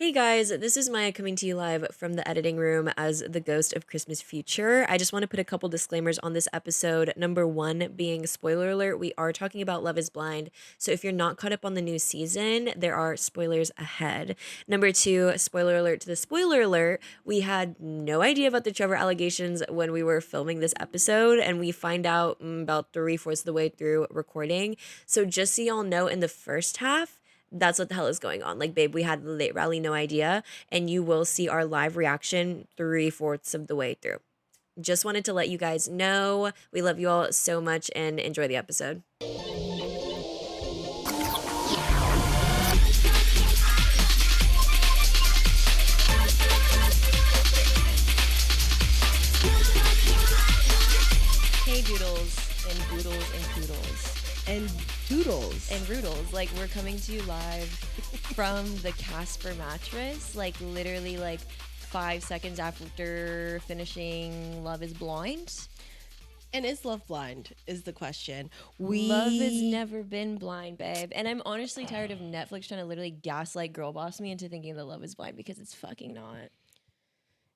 Hey guys, this is Maya coming to you live from the editing room as the ghost of Christmas future. I just want to put a couple disclaimers on this episode. Number one being spoiler alert, we are talking about Love is Blind. So if you're not caught up on the new season, there are spoilers ahead. Number two, spoiler alert to the spoiler alert, we had no idea about the Trevor allegations when we were filming this episode, and we find out about 3/4 of the way through recording. So just so y'all know, in the first half, that's what the hell is going on. Like, babe, we had literally no idea, and you will see our live reaction 3/4 of the way through. Just wanted to let you guys know. We love you all so much and enjoy the episode. Hey, doodles and boodles and poodles. And doodles. And roodles. Like, we're coming to you live from the Casper mattress. Like, literally, like, 5 seconds after finishing Love is Blind. And is love blind is the question. Love has never been blind, babe. And I'm honestly tired of Netflix trying to literally gaslight girl boss me into thinking that love is blind, because it's fucking not.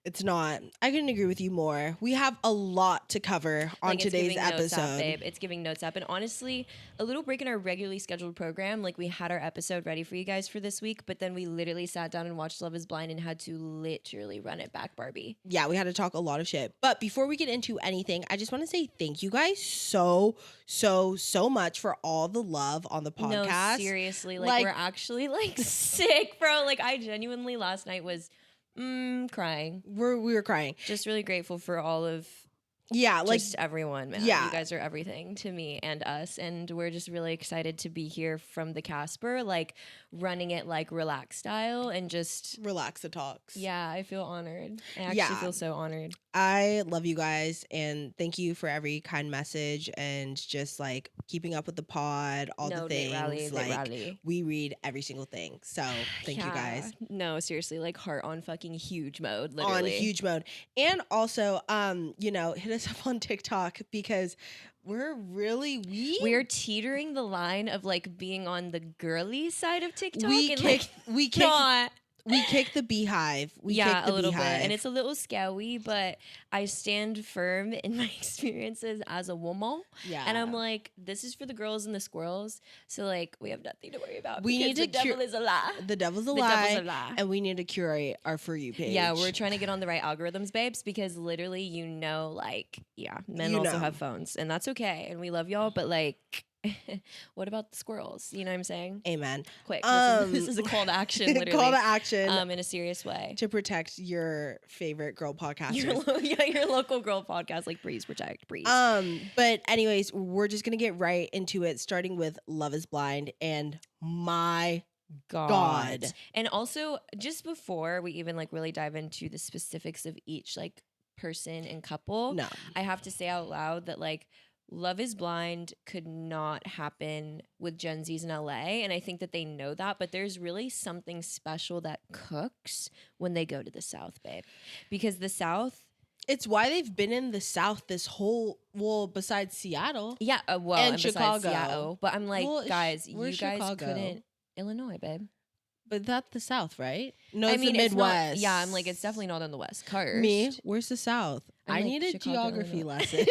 It's not. I couldn't agree with you more. We have a lot to cover on Like, today's notes episode. up, babe. It's giving notes up. And honestly, a little break in our regularly scheduled program. Like, we had our episode ready for you guys for this week, but then we literally sat down and watched Love is Blind and had to literally run it back, Barbie. Yeah, we had to talk a lot of shit. But before we get into anything, I just want to say thank you guys so much for all the love on the podcast. No, seriously. Like, we're actually, like, sick, bro. Like, I genuinely last night was crying. We were crying. Just really grateful for all of just everyone, man. Yeah. You guys are everything to me and us, and we're just really excited to be here from the Casper, like, running it like relaxed style and just relax the talks. Yeah, I feel honored. I actually feel so honored. I love you guys, and thank you for every kind message and just like keeping up with the pod, all the things. We read every single thing. So thank you guys. No, seriously, like heart on fucking huge mode, literally. On huge mode. And also, hit us up on TikTok, because we're teetering the line of like being on the girly side of TikTok. We kick the beehive. A little bit. And it's a little scary, but I stand firm in my experiences as a woman. Yeah. And I'm like, this is for the girls and the squirrels. So, like, we have nothing to worry about. We need to the devil is a lie. The devil's a lie. And we need to curate our For You page. Yeah, we're trying to get on the right algorithms, babes, because literally, men also have phones. And that's okay. And we love y'all, but like... what about the squirrels? You know what I'm saying? Amen. Quick. This is a call to action, literally. Call to action. In a serious way. To protect your favorite girl podcasters. Your local girl podcast. Like, please protect, please. But anyways, we're just going to get right into it, starting with Love is Blind. And my God. And also, just before we even like really dive into the specifics of each like person and couple, I have to say out loud that like, Love is Blind could not happen with Gen Zs in LA, and I think that they know that, but there's really something special that cooks when they go to the South, babe. Because the South... It's why they've been in the South this whole... Well, besides Seattle. Yeah, and Chicago. Seattle. But I'm like, guys, you guys Chicago? couldn't... Illinois, babe. But that's the South, right? No, it's the Midwest. I'm like, it's definitely not on the West Coast. Me? Where's the South? I need a geography lesson.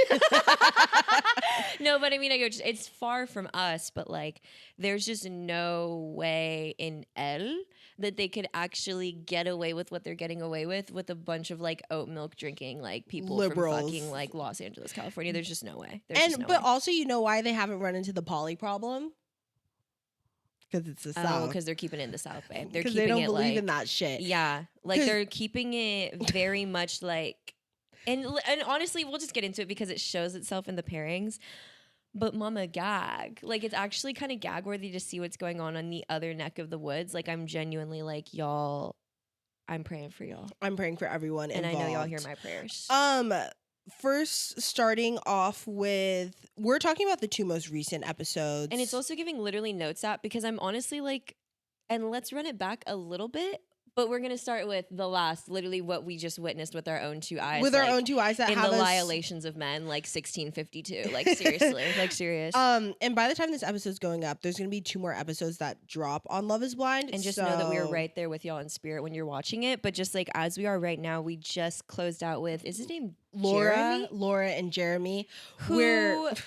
No, but I mean, it's far from us, but like, there's just no way in L that they could actually get away with what they're getting away with a bunch of like oat milk drinking like people liberals from fucking like Los Angeles, California. There's just no way. Also, you know why they haven't run into the poly problem? Because it's the South. Because they're keeping it in the South, babe. They're keeping they don't it believe in that shit. Yeah, like they're keeping it very much like. And honestly, we'll just get into it because it shows itself in the pairings. But mama gag. Like, it's actually kind of gag worthy to see what's going on the other neck of the woods. Like, I'm genuinely like, y'all, I'm praying for y'all. I'm praying for everyone involved. And I know y'all hear my prayers. First, starting off with, we're talking about the two most recent episodes. And it's also giving literally notes out because I'm honestly like, and let's run it back a little bit. But we're gonna start with the last, literally what we just witnessed with our own two eyes. With our own two eyes that in have the us... violations of men, like 1652. Like seriously, like serious. And by the time this episode's going up, there's gonna be 2 more episodes that drop on Love Is Blind. And just know that we were right there with y'all in spirit when you're watching it. But just like as we are right now, we just closed out with, is his name Laura and Jeremy. Let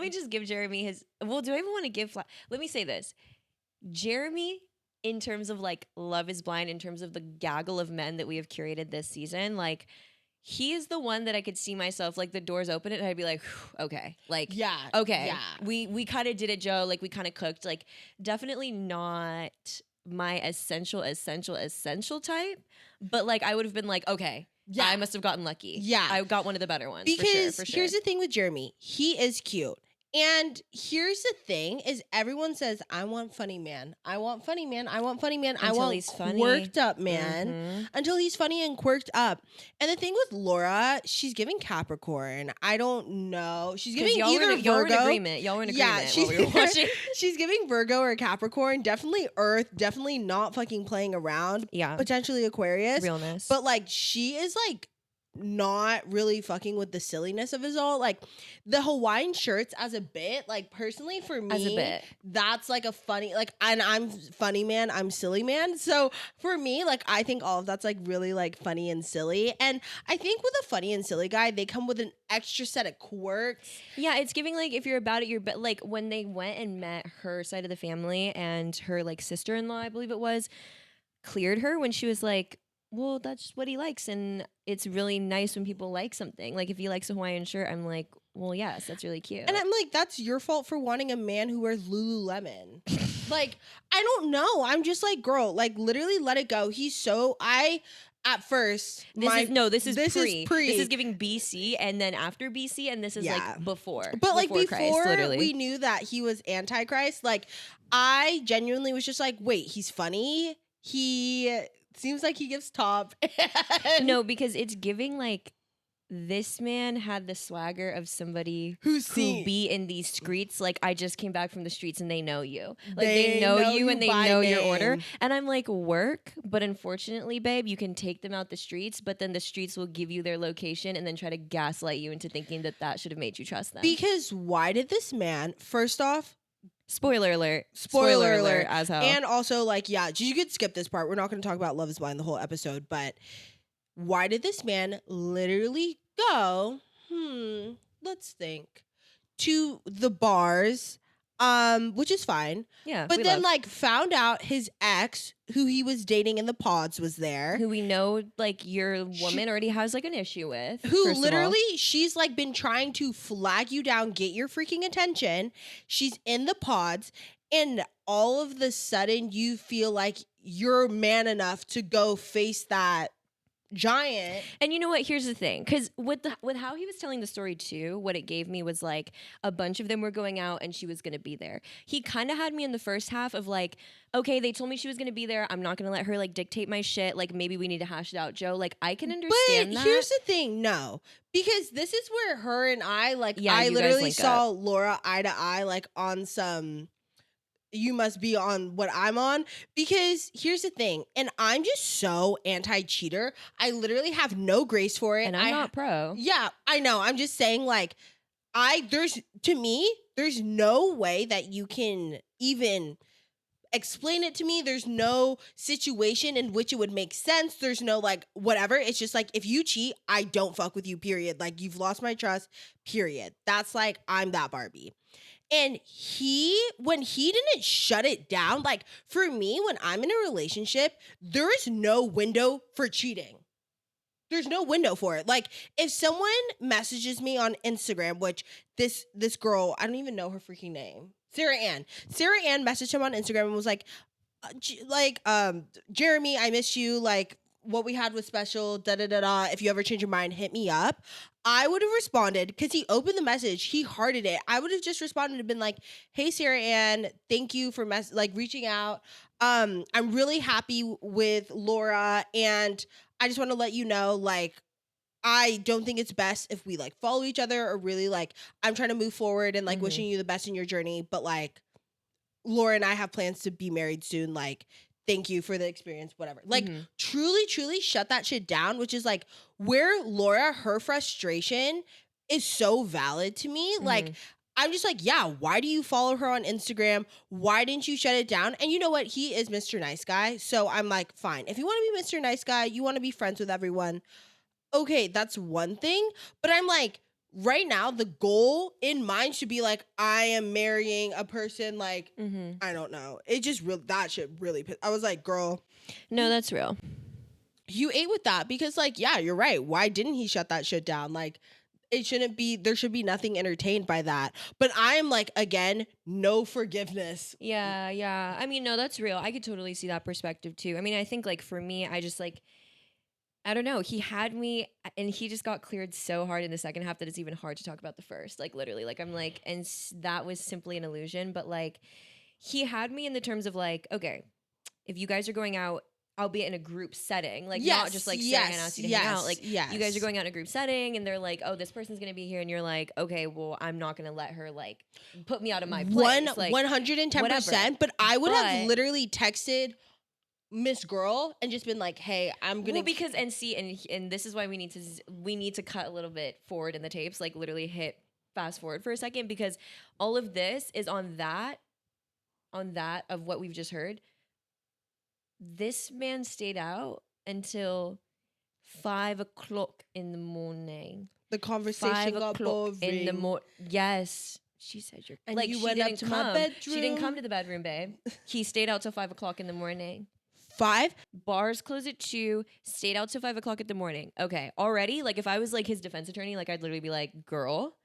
me just give Jeremy his. Well, do I even want to give? Let me say this, Jeremy. In terms of like Love Is Blind, in terms of the gaggle of men that we have curated this season, like he is the one that I could see myself, like the doors open it and I'd be like, okay, like, yeah, okay, yeah. We kind of did it, Joe. Like we kind of cooked, like definitely not my essential type, but like I would have been like, okay, yeah, I must have gotten lucky. Yeah, I got one of the better ones. Because for sure. Here's the thing with Jeremy, he is cute. And here's the thing is everyone says, I want funny man. I want funny man. I want funny man. Until I want he's funny. Quirked up man. Until he's funny and quirked up. And the thing with Laura, she's giving Capricorn. I don't know. She's giving either Virgo. Y'all were in agreement. Y'all were in agreement while we were watching. She's giving Virgo or Capricorn. Definitely Earth. Definitely not fucking playing around. Yeah. Potentially Aquarius. Realness. But like she is like not really fucking with the silliness of it all. Like the Hawaiian shirts as a bit, like personally for me, as a bit, that's like a funny, like, and I'm funny man, I'm silly man. So for me, like I think all of that's like really like funny and silly. And I think with a funny and silly guy, they come with an extra set of quirks. Yeah, it's giving like if you're about it, but like when they went and met her side of the family and her like sister-in-law, I believe it was, cleared her when she was like, well, that's what he likes. And it's really nice when people like something. Like if he likes a Hawaiian shirt, I'm like, well, yes, that's really cute. And I'm like, that's your fault for wanting a man who wears Lululemon. Like, I don't know. I'm just like, girl, like literally let it go. At first, this is pre. This is giving BC and then after BC, and this is like before. But like before Christ, we knew that he was Antichrist, like I genuinely was just like, wait, he's funny. He seems like he gives top. No, because it's giving like this man had the swagger of somebody who be in these streets. Like I just came back from the streets and they know you. Like they know you and they know your order. And I'm like, work. But unfortunately, babe, you can take them out the streets, but then the streets will give you their location and then try to gaslight you into thinking that should have made you trust them. Because why did this man, first off, Spoiler alert as hell. And also, like, yeah, you could skip this part. We're not going to talk about Love Is Blind the whole episode, but why did this man literally go, let's think, to the bars, which is fine. Yeah. But then, like, found out his ex, who he was dating in the pods, was there. Who we know, like, your woman already has, like, an issue with. Who literally, she's, like, been trying to flag you down, get your freaking attention. She's in the pods, and all of the sudden, you feel like you're man enough to go face that giant. And you know what, here's the thing, because with how he was telling the story too, what it gave me was like a bunch of them were going out and she was going to be there. He kind of had me in the first half of like, okay, they told me she was going to be there, I'm not going to let her like dictate my shit, like maybe we need to hash it out, Joe. Like I can understand that. Here's the thing, no, because this is where her and I like, I literally saw Laura eye to eye, like on some you must be on what I'm on, because here's the thing, and I'm just so anti-cheater. I literally have no grace for it. And I'm not pro. Yeah, I know. I'm just saying, like, there's no way that you can even explain it to me. There's no situation in which it would make sense. There's no like whatever. It's just like, if you cheat, I don't fuck with you, period. Like, you've lost my trust, period. That's like, I'm that Barbie. And when he didn't shut it down, like for me, when I'm in a relationship, there is no window for cheating. There's no window for it. Like if someone messages me on Instagram, which this girl, I don't even know her freaking name, Sarah Ann messaged him on Instagram and was like, Jeremy, I miss you. Like, what we had was special, da-da-da-da. If you ever change your mind, hit me up. I would have responded, because he opened the message, he hearted it. I would have just responded and been like, hey, Sarah Ann, thank you for reaching out. I'm really happy with Laura, and I just want to let you know, like, I don't think it's best if we, like, follow each other, or really, like, I'm trying to move forward and, like, wishing you the best in your journey, but, like, Laura and I have plans to be married soon, like, thank you for the experience, whatever. Like, Mhm. truly shut that shit down, which is like where Laura, her frustration is so valid to me. Like, Mhm. I'm just like, yeah, why do you follow her on Instagram? Why didn't you shut it down? And you know what? He is Mr. Nice Guy. So I'm like, fine. If you want to be Mr. Nice Guy, you want to be friends with everyone. Okay, that's one thing. But I'm like, right now, the goal in mind should be like, I am marrying a person like, Mhm. I don't know. It just really, that shit really pissed. I was like, girl, No, that's real. you ate with that because, like, yeah, you're right. Why didn't he shut that shit down? Like, it shouldn't be, there should be nothing entertained by that. But I'm like, again, no forgiveness. Yeah, yeah. I mean, no, that's real. I could totally see that perspective too. I mean, I think like for me, I just like I don't know. He had me, and he just got cleared so hard in the second half that it's even hard to talk about the first. Like literally, like I'm like, and that was simply an illusion. But like, he had me in the terms of like, okay, if you guys are going out, albeit in a group setting, like not just like Sarah Hannah asked you to hang out, like you guys are going out in a group setting, and they're like, oh, this person's gonna be here, and you're like, okay, well, I'm not gonna let her like put me out of my place, like 110%. whatever. But I would have But literally texted Miss Girl and just been like, hey, I'm gonna well, because and see, and this is why we need to cut a little bit forward in the tapes, like literally hit fast forward for a second, because all of this is on that of what we've just heard. This man stayed out until 5 o'clock in the morning. the conversation 5 got o'clock in the boring. morning. Yes. She said you're And like you she went up didn't to come. my bedroom. She didn't come to the bedroom, babe. He stayed out till 5 o'clock in the morning. 5? Bars close at 2, stayed out till 5 o'clock in the morning. Okay. Already, like if I was like his defense attorney, like I'd literally be like, girl,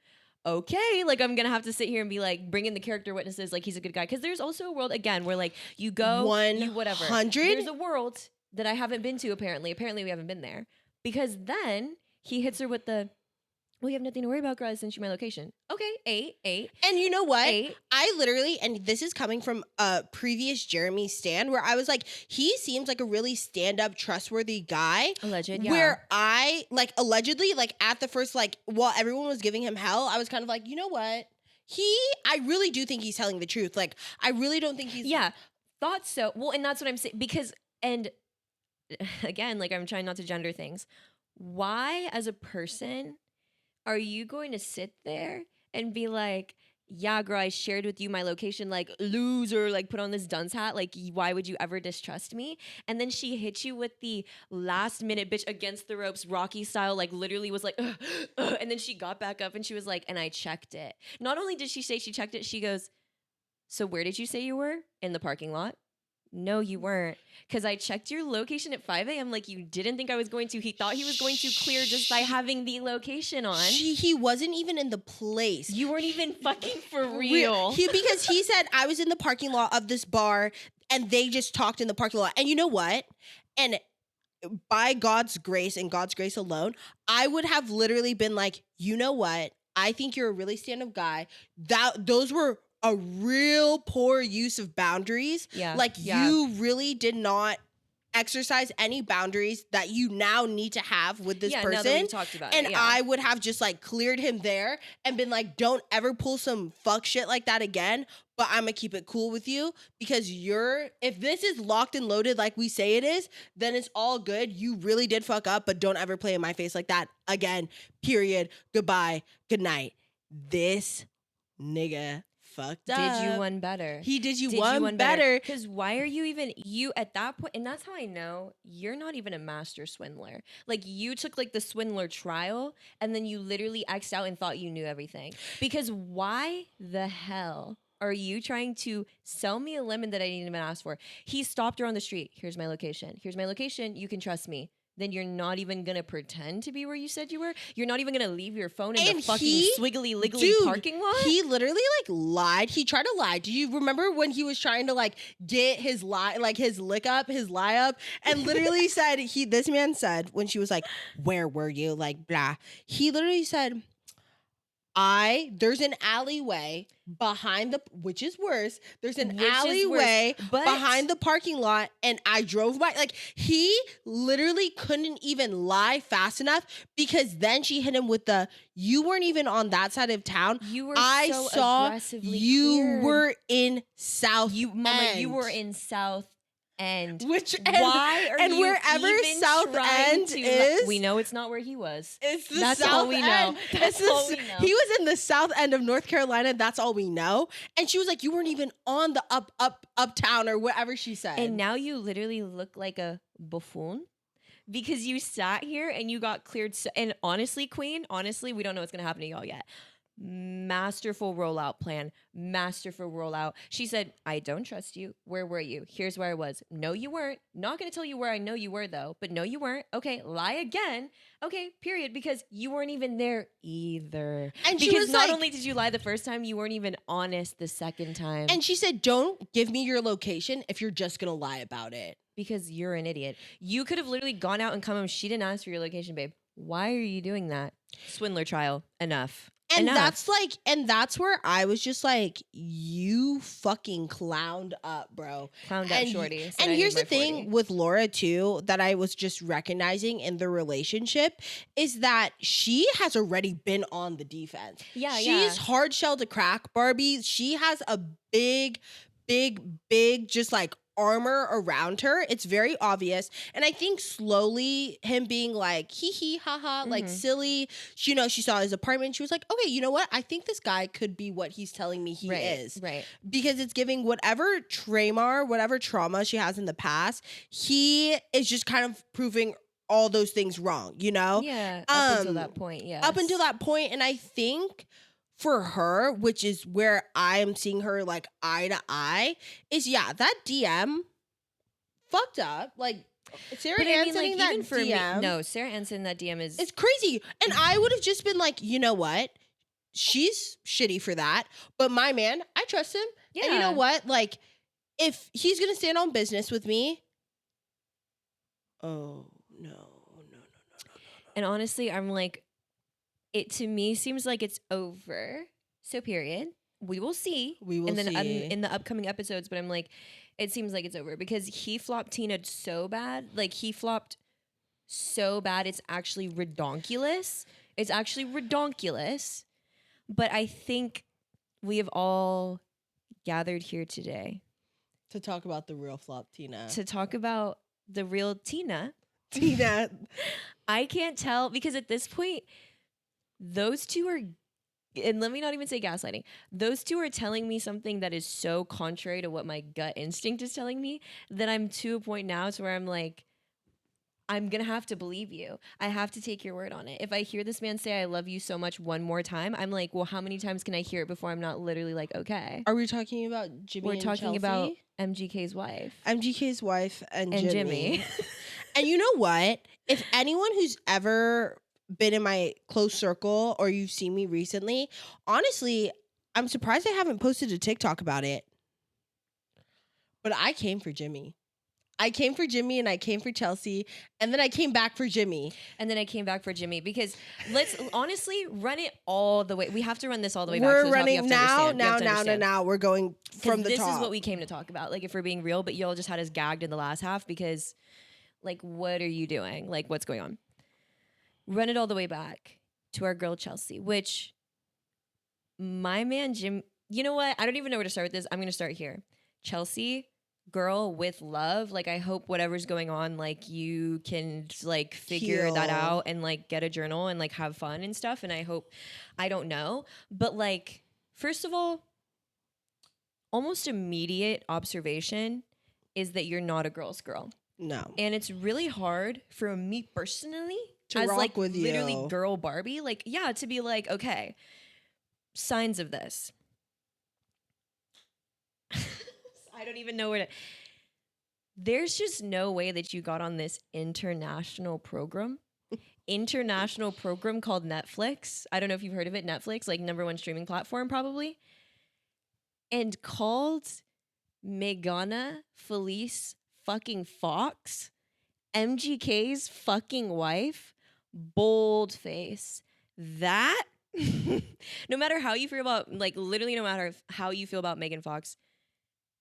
okay, like I'm gonna have to sit here and be like, bring in the character witnesses, like he's a good guy. Cause there's also a world again where like you go, you whatever. 100? There's a world that I haven't been to apparently. Apparently we haven't been there. Because then he hits her with the, well, you have nothing to worry about, girl. I sent you my location. Okay, 8. And you know what? 8. I literally, and this is coming from a previous Jeremy stand where I was like, he seems like a really stand-up, trustworthy guy. Alleged, yeah. Where I, like, allegedly, like, at the first, like, while everyone was giving him hell, I was kind of like, you know what? I really do think he's telling the truth. Like, I really don't think he's. Yeah, thought so. Well, and that's what I'm saying. Because, and again, like I'm trying not to gender things. Why, as a person, are you going to sit there and be like, yeah, girl, I shared with you my location, like loser, like put on this dunce hat, like why would you ever distrust me? And then she hit you with the last minute bitch against the ropes, Rocky style, like literally was like, ugh, ugh. And then she got back up and she was like, and I checked it. Not only did she say she checked it, she goes, so where did you say you were? In the parking lot? No, you weren't. Because I checked your location at 5 a.m. like you didn't think I was going to. He thought he was going to clear just by having the location on. He wasn't even in the place. You weren't even fucking for real. Because he said I was in the parking lot of this bar and they just talked in the parking lot. And you know what? And by God's grace and God's grace alone, I would have literally been like, you know what? I think you're a really stand-up guy. Those were a real poor use of boundaries. Yeah. Like yeah. you really did not exercise any boundaries that you now need to have with this person. Now that we've talked about and it, yeah. I would have just like cleared him there and been like, don't ever pull some fuck shit like that again. But I'm gonna keep it cool with you because if this is locked and loaded like we say it is, then it's all good. You really did fuck up, but don't ever play in my face like that again. Period. Goodbye. Good night. This nigga fucked up. Did you one better? He did you one better. Because why are you even, you at that point, and that's how I know you're not even a master swindler. Like you took like the swindler trial and then you literally X'd out and thought you knew everything. Because why the hell are you trying to sell me a lemon that I didn't even ask for? He stopped her on the street. Here's my location. Here's my location. You can trust me. Then you're not even gonna pretend to be where you said you were. You're not even gonna leave your phone in the fucking swiggly liggly parking lot. He literally like lied. He tried to lie. Do you remember when he was trying to like get his lie, like his lie up, and literally said this man said when she was like, "Where were you?" Like blah. He literally said, there's an alleyway behind which is worse. There's an alleyway behind the parking lot, and I drove by. Like he literally couldn't even lie fast enough because then she hit him with you weren't even on that side of town. You were I so saw aggressively you cleared. were in South. You were in South And Which why are and you wherever even South trying End to is, we know it's not where he was. it's the That's South all we know. End. That's all we know. He was in the South End of North Carolina. That's all we know. And she was like, you weren't even on the uptown or whatever she said. And now you literally look like a buffoon because you sat here and you got cleared. And honestly, Queen, we don't know what's going to happen to y'all yet. Masterful rollout plan. Masterful rollout. She said, I don't trust you. Where were you? Here's where I was. No, you weren't. Not going to tell you where I know you were, though. But no, you weren't. Okay, lie again. Okay, period. Because you weren't even there either. And she because was not like- only did you lie the first time, you weren't even honest the second time. And she said, don't give me your location if you're just going to lie about it. Because you're an idiot. You could have literally gone out and come home. She didn't ask for your location, babe. Why are you doing that? Swindler trial. Enough. And Enough. that's where I was just like, you fucking clowned up, bro. Clowned up, shorty. And here's the thing with Laura too, that I was just recognizing in the relationship is that she has already been on the defense. Yeah, She's hard shell to crack, Barbie. She has a big, just like armor around her. It's very obvious. And I think slowly him being like, hee hee, haha, like silly, she saw his apartment. She was like, okay, you know what? I think this guy could be what he's telling me he is. Right. Because it's giving whatever trauma she has in the past, he is just kind of proving all those things wrong, Yeah. Up until that point, yeah. Up until that point. And I think for her, which is where I'm seeing her like eye to eye, is that DM fucked up. Like Sarah Ann sending that even for DM. me, no, Sarah Ann sending that DM is It's crazy. And I would have just been like, you know what? She's shitty for that. But my man, I trust him. Yeah. And you know what? Like, if he's gonna stand on business with me, oh no. And honestly, I'm like, it to me seems like it's over. So period. We will see. And then in the upcoming episodes, but I'm like, it seems like it's over because he flopped Tina so bad. Like he flopped so bad. It's actually redonkulous. But I think we have all gathered here today to talk about the real flop Tina. To talk about the real Tina. I can't tell because at this point, those two are, and let me not even say gaslighting. Those two are telling me something that is so contrary to what my gut instinct is telling me that I'm to a point now to where I'm like, I'm going to have to believe you. I have to take your word on it. If I hear this man say, I love you so much one more time, I'm like, well, how many times can I hear it before I'm not literally like, okay. Are we talking about Jimmy We're and talking Chelsea? about MGK's wife. MGK's wife and Jimmy. And you know what? If anyone who's ever been in my close circle or you've seen me recently, honestly, I'm surprised I haven't posted a TikTok about it. But I came for Jimmy. I came for Jimmy and I came for Chelsea and then I came back for Jimmy. And then I came back for Jimmy because let's honestly run it all the way. We have to run this all the way back. We're to running now. We're going from the this top. This is what we came to talk about. Like if we're being real, but y'all just had us gagged in the last half because like, what are you doing? Like what's going on? Run it all the way back to our girl Chelsea, which my man Jim, you know what? I don't even know where to start with this. I'm going to start here. Chelsea, girl with love. Like I hope whatever's going on, like you can like figure that out and like get a journal and like have fun and stuff. And I hope, I don't know, but like, first of all, almost immediate observation is that you're not a girl's girl. No. And it's really hard for me personally to as rock like with literally you. Girl Barbie, like, yeah, to be like, okay, signs of this. I don't even know where to. There's just no way that you got on this international program called Netflix. I don't know if you've heard of it. Netflix, like #1 streaming platform probably. And called Megana Felice fucking Fox, MGK's fucking wife, bold face. That, no matter how you feel about, like literally no matter how you feel about Megan Fox,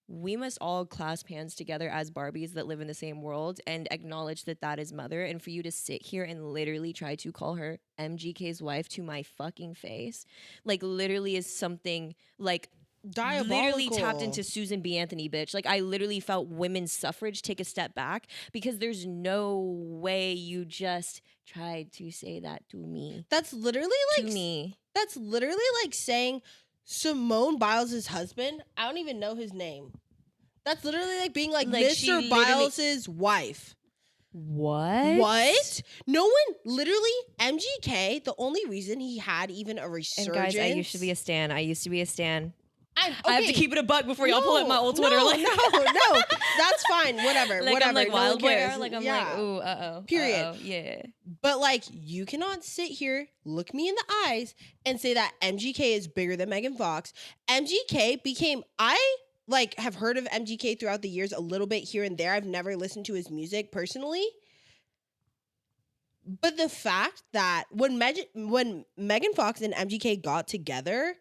we must all clasp hands together as Barbies that live in the same world and acknowledge that that is mother. And for you to sit here and literally try to call her MGK's wife to my fucking face, like literally is something like literally tapped Diabolical. into Susan B. Anthony, bitch. Like, I literally felt women's suffrage take a step back because there's no way you just tried to say that to me. That's literally To like me. that's literally like saying Simone Biles' husband. I don't even know his name. That's literally like being like, Like, she Mr. literally- Biles' wife. What? What? No one, literally, MGK, the only reason he had even a And resurgence. guys, I used to be a stan. I used to be a stan. I I have to keep it a buck before y'all pull up my old Twitter. No, like, no, that's fine. Whatever, like whatever. I'm like no wild one boy cares. era. Like I'm Yeah. like, ooh, uh-oh. Period. Uh-oh, yeah. But like, you cannot sit here, look me in the eyes, and say that MGK is bigger than Megan Fox. MGK became, I like have heard of MGK throughout the years a little bit here and there. I've never listened to his music personally. But the fact that when Megan Fox and MGK got together,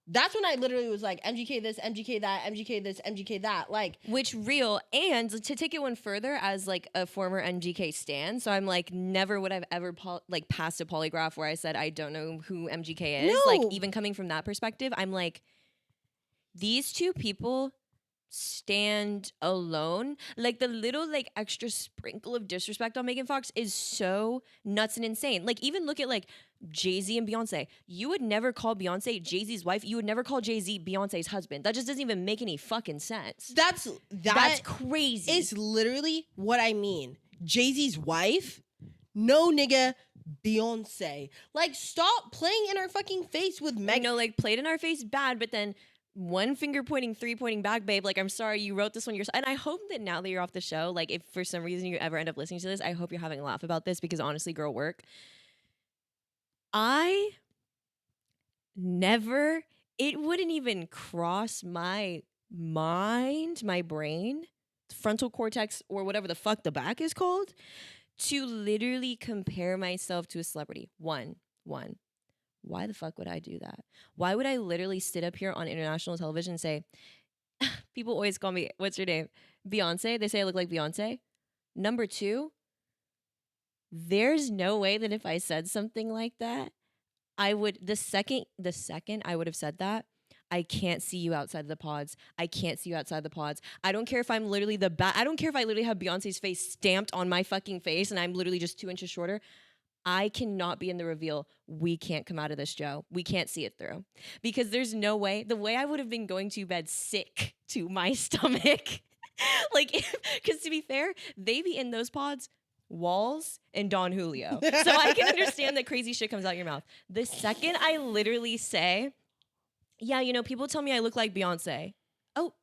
that's when I literally was like, MGK this, MGK that, MGK this, MGK that. Like, Which real, and to take it one further as like a former MGK stan, so I'm like, never would I've ever like passed a polygraph where I said I don't know who MGK is. No. Like, even coming from that perspective, I'm like, these two people stand alone. Like, the little like extra sprinkle of disrespect on Megan Fox is so nuts and insane. Like, even look at like Jay-Z and Beyonce. You would never call Beyonce Jay-Z's wife. You would never call Jay-Z Beyonce's husband. That just doesn't even make any fucking sense. that's Crazy. is literally what I mean. Jay-Z's wife? No, nigga. Beyonce. Like, stop playing in our fucking face with Megan. No, like, played in our face bad, but then one finger pointing, three pointing back, babe. Like, I'm sorry, you wrote this one yourself. And I hope that now that you're off the show, like, if for some reason you ever end up listening to this, I hope you're having a laugh about this because honestly, girl, work. I never, it wouldn't even cross my mind, my brain, frontal cortex, or whatever the fuck the back is called, to literally compare myself to a celebrity. One. Why the fuck would I do that? Why would I literally sit up here on international television and say, people always call me, what's your name? Beyonce. They say I look like Beyonce. Number two, there's no way that if I said something like that, I would, the second I would have said that, I can't see you outside the pods. I can't see you outside the pods. I don't care if I'm literally I don't care if I literally have Beyonce's face stamped on my fucking face and I'm literally just 2 inches shorter. I cannot be in the reveal. We can't come out of this, Joe. We can't see it through. Because there's no way. The way I would have been going to bed sick to my stomach. Like, because to be fair, they be in those pods, Walls and Don Julio. So I can understand that crazy shit comes out your mouth. The second I literally say, yeah, you know, people tell me I look like Beyonce. Oh,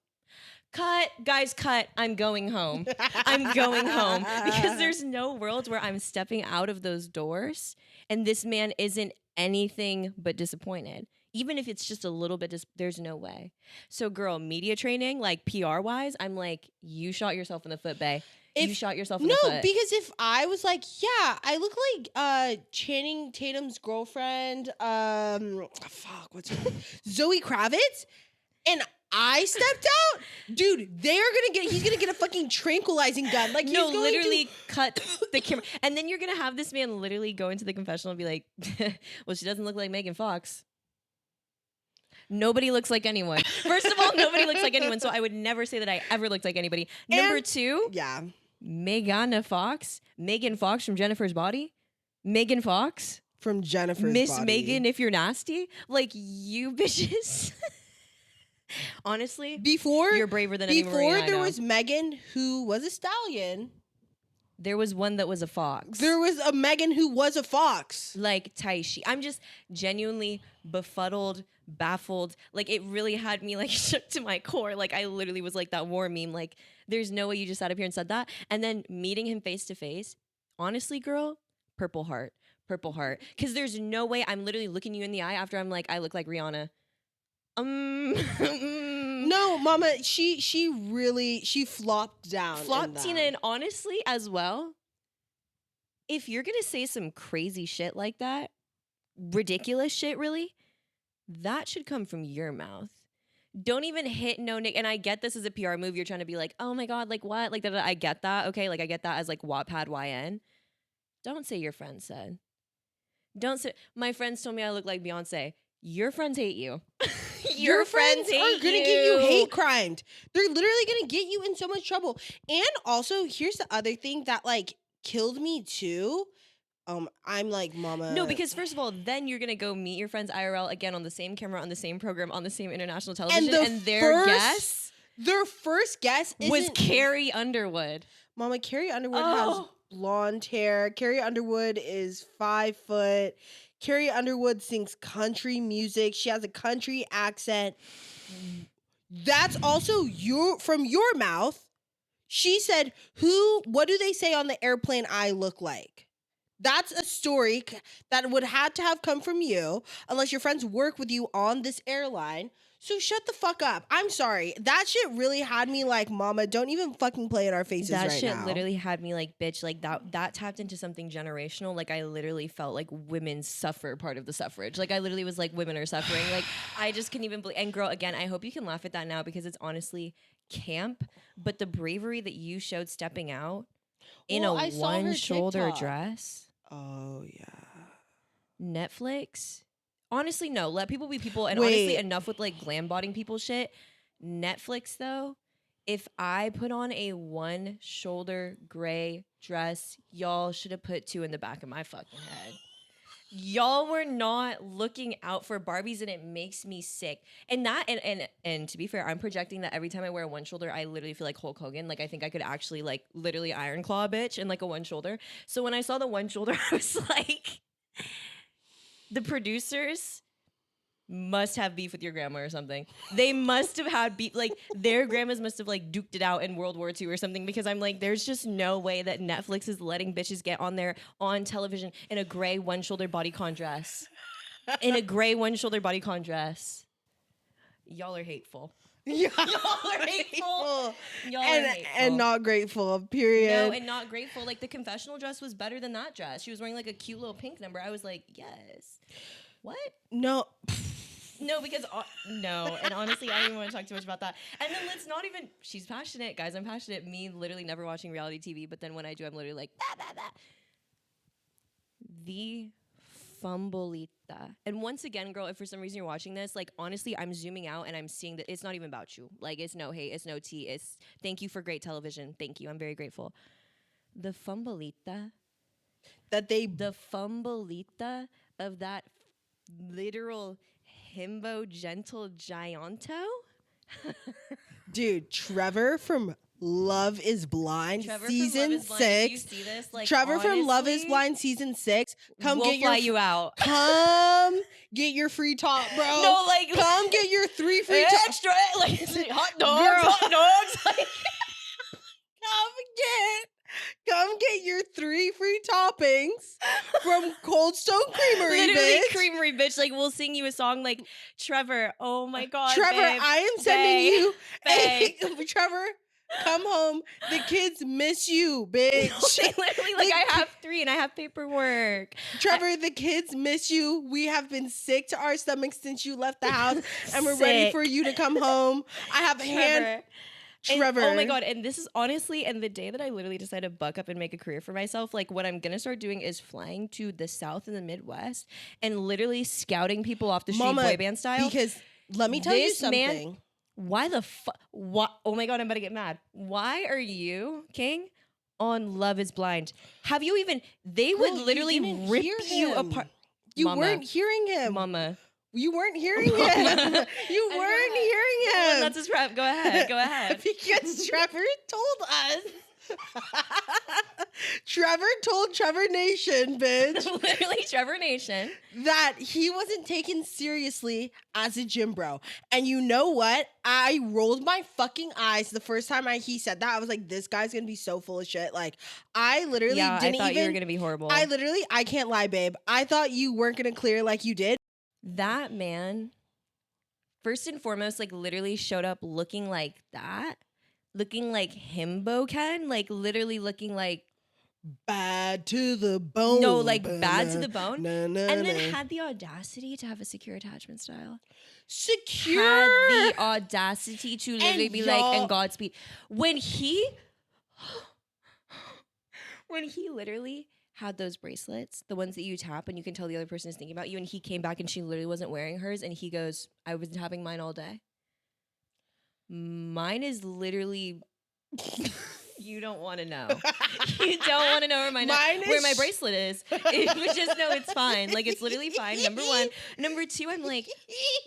cut, guys, cut. I'm going home. I'm going home because there's no world where I'm stepping out of those doors and this man isn't anything but disappointed. Even if it's just a little bit, there's no way. So, girl, media training, like PR wise, I'm like, you shot yourself in the foot, bae. You shot yourself in the foot. No, because if I was like, yeah, I look like Channing Tatum's girlfriend, what's her name? Zoe Kravitz, and I stepped out, dude, he's gonna get a fucking tranquilizing gun. Like, he's no, going literally to cut the camera. And then you're gonna have this man literally go into the confessional and be like, well, she doesn't look like Megan Fox. Nobody looks like anyone. First of all, nobody looks like anyone. So I would never say that I ever looked like anybody. Number two, yeah. Megan Fox from Jennifer's Body. Megan Fox From Jennifer's Miss Body. Megan, if you're nasty. Like, you bitches. Honestly, you're braver than any Marina I Before there know. was Megan, who was a stallion. There was one that was a fox. There was a Megan who was a fox. Like Taishi. I'm just genuinely befuddled, baffled. Like, it really had me like shook to my core. Like, I literally was like that war meme. Like, there's no way you just sat up here and said that. And then meeting him face to face, honestly, girl, Purple Heart. Because there's no way I'm literally looking you in the eye after I'm like, I look like Rihanna. No, mama, she really flopped down. Flopped, Tina, and honestly, as well, if you're gonna say some crazy shit like that, ridiculous shit, really, that should come from your mouth. Don't even hit no Nick. And I get this as a PR move. You're trying to be like, oh my God, like what? Like, I get that. Okay, like I get that as like Wattpad YN. Don't say your friend said. Don't say, my friends told me I look like Beyonce. Your friends hate you. your friends are hate gonna get you hate crimed. They're literally gonna get you in so much trouble. And also, here's the other thing that like killed me too. I'm like, mama. No, because first of all, then you're gonna go meet your friends IRL again on the same camera, on the same program, on the same international television, and their first guess was Carrie Underwood. Mama, Carrie Underwood has blonde hair. Carrie Underwood is 5 foot. Carrie Underwood sings country music. She has a country accent. That's also from your mouth. She said, what do they say on the airplane I look like? That's a story that would have to have come from you, unless your friends work with you on this airline. So shut the fuck up. I'm sorry. That shit really had me like, mama, don't even fucking play in our faces right now. That shit literally had me like, bitch, like that tapped into something generational. Like I literally felt like women suffer part of the suffrage. Like I literally was like, women are suffering. Like I just couldn't even believe. And girl, again, I hope you can laugh at that now because it's honestly camp. But the bravery that you showed stepping out in a one-shoulder dress. Oh, yeah. Netflix? Honestly, no. Let people be people. And honestly, enough with like glam bodying people shit. Netflix, though, if I put on a one-shoulder gray dress, y'all should have put 2 in the back of my fucking head. Y'all were not looking out for Barbies, and it makes me sick. And that, and to be fair, I'm projecting that every time I wear a one shoulder, I literally feel like Hulk Hogan. Like I think I could actually like literally Iron Claw a bitch in like a one shoulder. So when I saw the one shoulder, I was like, the producers must have beef with your grandma or something. They must have had beef. Like their grandmas must have like duked it out in World War II or something, because I'm like, there's just no way that Netflix is letting bitches get on there on television in a gray one-shoulder bodycon dress. In a gray one-shoulder bodycon dress. Y'all are hateful. Y'all are hateful. Y'all are hateful. And not grateful, period. No, and not grateful. Like the confessional dress was better than that dress. She was wearing like a cute little pink number. I was like, yes. What? No. No, because no, and honestly, I don't even want to talk too much about that. And then let's not even. She's passionate, guys. I'm passionate. Me, literally never watching reality TV, but then when I do, I'm literally like, bah, bah, bah. The Fumbleita. And once again, girl, if for some reason you're watching this, like honestly, I'm zooming out and I'm seeing that it's not even about you. Like it's no hate, it's no tea. It's thank you for great television. Thank you. I'm very grateful. The Fumbleita. The Fumbleita of that literal Himbo gentle gianto. Dude, Trevor from Love is Blind season 6. You see this? Like, Trevor from Love is Blind season 6. We'll fly you out. Come get your free top, bro. No, like come get your 3 free top. Extra, like hot dogs. Like Come get your 3 free toppings from Cold Stone Creamery, literally bitch. Creamery, bitch. Like we'll sing you a song like Trevor. Oh my god, Trevor, babe, I am sending you. babe. Trevor, come home. The kids miss you, bitch. Literally, like I have 3 and I have paperwork. Trevor, the kids miss you. We have been sick to our stomachs since you left the house, and we're ready for you to come home. I have a hand. Trevor. And, oh my god, and this is honestly, and the day that I literally decided to buck up and make a career for myself, like what I'm gonna start doing is flying to the South and the Midwest and literally scouting people off the street boy band style. Because let me tell you something. Man, why the fuck? Oh my god, I'm about to get mad. Why are you, King, on Love is Blind? Have you even, they would literally rip you apart. You weren't hearing him. Mama. You weren't hearing him. You weren't hearing him. Well, that's his rap. Go ahead. Go ahead. Because Trevor told us. Trevor told Trevor Nation, bitch. Literally Trevor Nation. That he wasn't taken seriously as a gym bro. And you know what? I rolled my fucking eyes the first time he said that. I was like, this guy's going to be so full of shit. Like, I literally didn't even. I thought you were going to be horrible. I can't lie, babe. I thought you weren't going to clear like you did. That man, first and foremost, like literally showed up looking like that, looking like Himbo Ken, like literally looking like bad to the bone. No, like bad to the bone. And then had the audacity to have a secure attachment style. Secure? Had the audacity to literally be like, and Godspeed. When he literally had those bracelets, the ones that you tap and you can tell the other person is thinking about you, and he came back and she literally wasn't wearing hers, and he goes, I was having mine all day. Mine is literally you don't want to know. You don't want to know where my bracelet is. But just know it's fine. Like, it's literally fine. Number one. Number two, I'm like,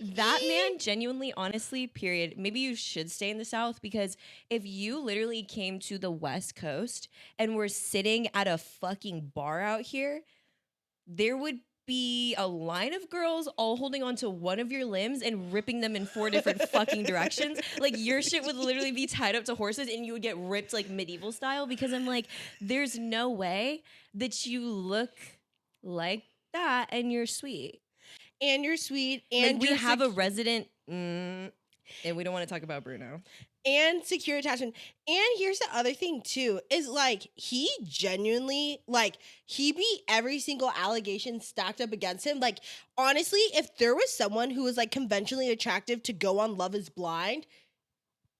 that man genuinely, honestly, period. Maybe you should stay in the South, because if you literally came to the West Coast and were sitting at a fucking bar out here, there would be a line of girls all holding onto one of your limbs and ripping them in 4 different fucking directions. Like, your shit would literally be tied up to horses and you would get ripped like medieval style, because I'm like, there's no way that you look like that and you're sweet. And you're sweet. And like, we have a resident... and we don't want to talk about Bruno. And secure attachment. And here's the other thing too, is like, he genuinely, like, he beat every single allegation stacked up against him. Like, honestly, if there was someone who was like conventionally attractive to go on Love is Blind,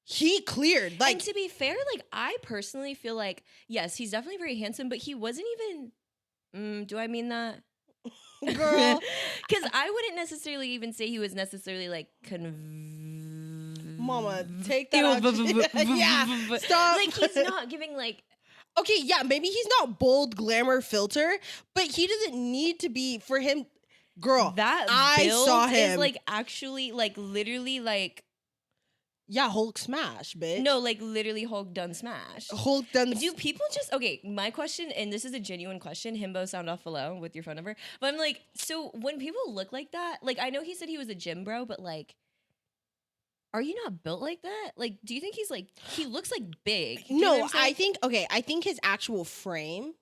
he cleared. Like, and to be fair, like, I personally feel like, yes, he's definitely very handsome, but he wasn't even, do I mean that? Girl. Because I wouldn't necessarily even say he was necessarily like Mama, take that out. Yeah, stop. Like, he's not giving like... Okay, yeah, maybe he's not bold glamour filter, but he doesn't need to be for him. Girl, that I saw him. Is like actually like literally like... Yeah, Hulk smash, bitch. No, like literally Hulk done smash. Hulk done. Do people just... Okay, my question, and this is a genuine question, Himbo, sound off below with your phone number. But I'm like, so when people look like that, like, I know he said he was a gym bro, but like, are you not built like that? Like, do you think he's like... He looks like big. No, I think his actual frame...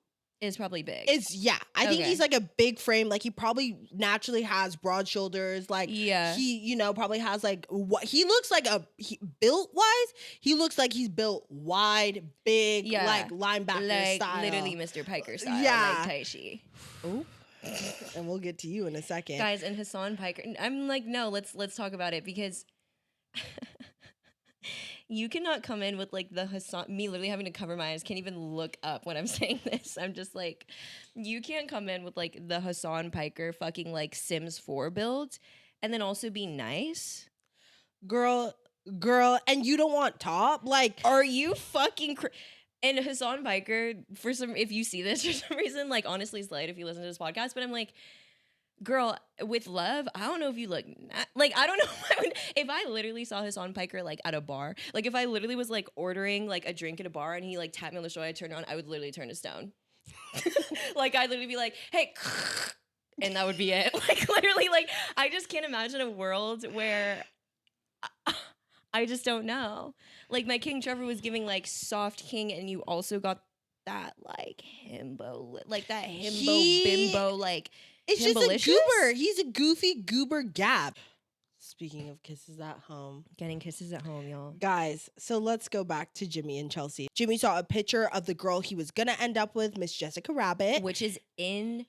is probably big. I think he's like a big frame. Like, he probably naturally has broad shoulders. Like, yeah, he, probably has like what he looks like built wise. He looks like he's built wide, big, like linebacker like, style, literally Mr. Piker style, yeah, like Taishi. Oh, and we'll get to you in a second, guys. And Hassan Piker. I'm like, no, let's talk about it, because you cannot come in with like the Hassan, me literally having to cover my eyes, can't even look up when I'm saying this. I'm just like, you can't come in with like the Hassan Piker fucking like Sims 4 build and then also be nice. Girl, and you don't want top? Like, are you fucking and Hassan Piker, if you see this for some reason, like, honestly, Slide, if you listen to this podcast, but I'm like, girl, with love, I don't know if you look... like, I don't know. If I literally saw Hassan Piker, like, at a bar, like, if I literally was, like, ordering, like, a drink at a bar and he, like, tapped me on the shoulder, I turned on, I would literally turn to stone. Like, I'd literally be like, hey, and that would be it. Like, literally, like, I just can't imagine a world where... I just don't know. Like, my King Trevor was giving, like, soft king, and you also got that, like, himbo, like, that himbo bimbo, like... It's just a goober. He's a goofy goober gap. Speaking of kisses at home. Getting kisses at home, y'all. Guys, so let's go back to Jimmy and Chelsea. Jimmy saw a picture of the girl he was going to end up with, Miss Jessica Rabbit. Which is insane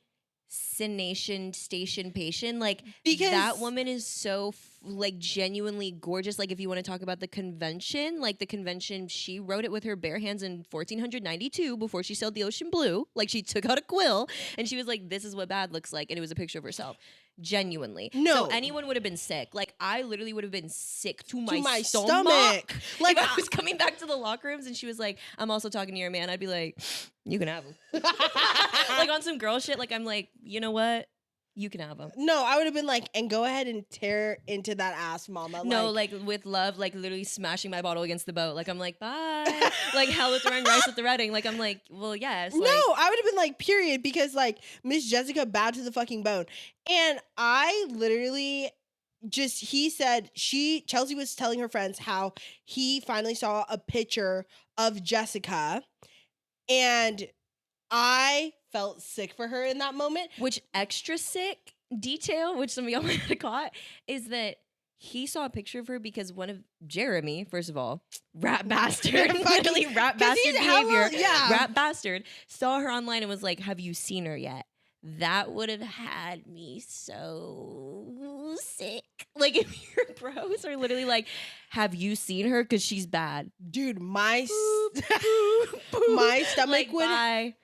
station patient. Like, because that woman is so... like, genuinely gorgeous. Like, if you want to talk about the convention, like, the convention, she wrote it with her bare hands in 1492 before she sailed the ocean blue. Like, she took out a quill and she was like, this is what bad looks like, and it was a picture of herself. Genuinely. No. So anyone would have been sick. Like, I literally would have been sick to my stomach. Like, if I was coming back to the locker rooms and she was like, I'm also talking to your man, I'd be like, you can have him. Like, on some girl shit, like, I'm like, you know what? You can have them. No, I would have been like, and go ahead and tear into that ass, mama. No, like with love, like literally smashing my bottle against the boat. Like, I'm like, bye. Like, hell with the wrong rice with the redding. Like, I'm like, well, yes. No, I would have been like, period, because like Miss Jessica bowed to the fucking bone. And I literally he said Chelsea was telling her friends how he finally saw a picture of Jessica, and I felt sick for her in that moment. Which extra sick detail, which some of y'all might have caught, is that he saw a picture of her because one of Jeremy, first of all, rat bastard, literally rat bastard behavior, rat bastard, saw her online and was like, have you seen her yet? That would have had me so sick. Like, if your bros are literally like, have you seen her? Because she's bad. Dude, my boop, my stomach like, would... bye.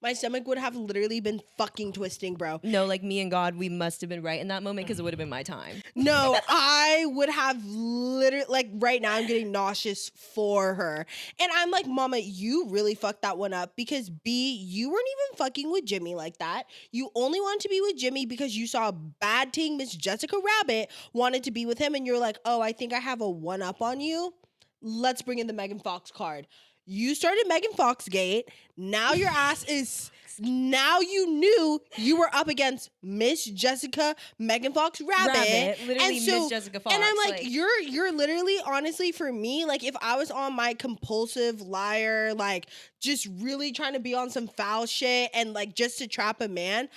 My stomach would have literally been fucking twisting, bro. No, like me and God, we must have been right in that moment because it would have been my time. No, I would have literally, like, right now I'm getting nauseous for her. And I'm like, Mama, you really fucked that one up because B, you weren't even fucking with Jimmy like that. You only wanted to be with Jimmy because you saw a bad ting Miss Jessica Rabbit wanted to be with him and you're like, oh, I think I have a one up on you. Let's bring in the Megan Fox card. You started Megan Fox gate. Now your ass is... Now you knew you were up against Miss Jessica Megan Fox Rabbit. Literally and so, Miss Jessica Fox. And I'm like, you're literally, honestly, for me, like if I was on my compulsive liar, like just really trying to be on some foul shit and like just to trap a man,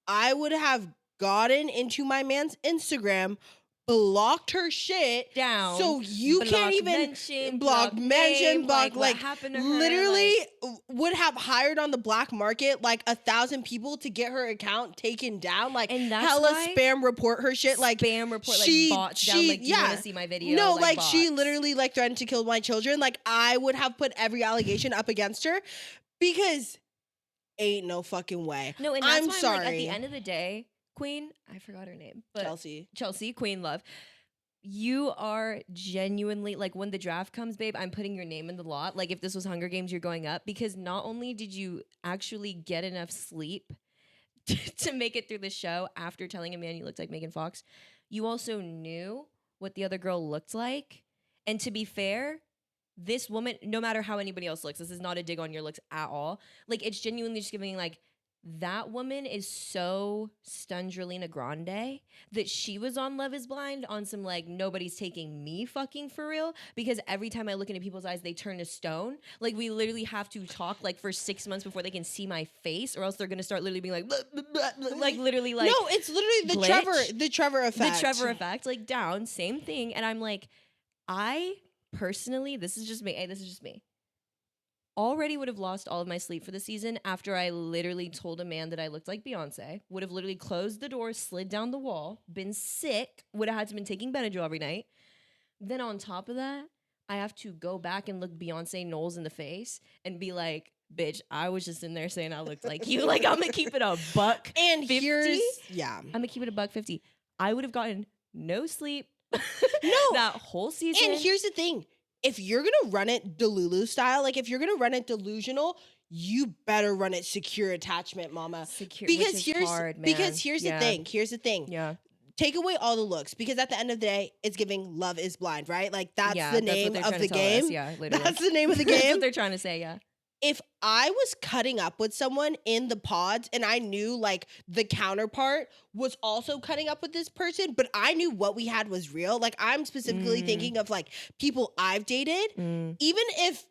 I would have gotten into my man's Instagram, blocked her shit down, so you can't even block mention, like literally would have hired on the black market like 1,000 people to get her account taken down, like and that's hella why spam report her shit, like spam report, like bots down, like do you want to see my video? No, like bots. She literally like threatened to kill my children. Like I would have put every allegation up against her because ain't no fucking way. No, and that's I'm why sorry. I'm like, at the end of the day, Queen, I forgot her name, but Chelsea, Queen Love. You are genuinely, like, when the draft comes, babe, I'm putting your name in the lot. Like, if this was Hunger Games, you're going up. Because not only did you actually get enough sleep to make it through the show after telling a man you looked like Megan Fox, you also knew what the other girl looked like. And to be fair, this woman, no matter how anybody else looks, this is not a dig on your looks at all. Like, it's genuinely just giving, like, that woman is so Stungerlina Grande that she was on Love is Blind on some like nobody's taking me fucking for real, because every time I look into people's eyes they turn to stone. Like we literally have to talk like for 6 months before they can see my face, or else they're gonna start literally being like blah, blah, blah, blah, like literally like no, it's literally the Trevor effect. The Trevor effect, like down, same thing. And I'm like, I personally, this is just me. Already would have lost all of my sleep for the season after I literally told a man that I looked like Beyonce, would have literally closed the door, slid down the wall, been sick, would have had to been taking Benadryl every night. Then on top of that, I have to go back and look Beyonce Knowles in the face and be like, bitch, I was just in there saying I looked like you. Like, I'm going to keep it a buck and 50. I'm going to keep it a buck 50. I would have gotten no sleep no, that whole season. And here's the thing. If you're going to run it Delulu style, like if you're going to run it delusional, you better run it secure attachment, mama. Secure, because here's hard, man. Because here's the thing. Here's the thing. Yeah. Take away all the looks, because at the end of the day, it's giving Love is Blind, right? Like that's the name of the game. Yeah, literally. That's the name of the game. That's what they're trying to say, yeah. If I was cutting up with someone in the pods and I knew like the counterpart was also cutting up with this person, but I knew what we had was real. Like I'm specifically thinking of like people I've dated. Even if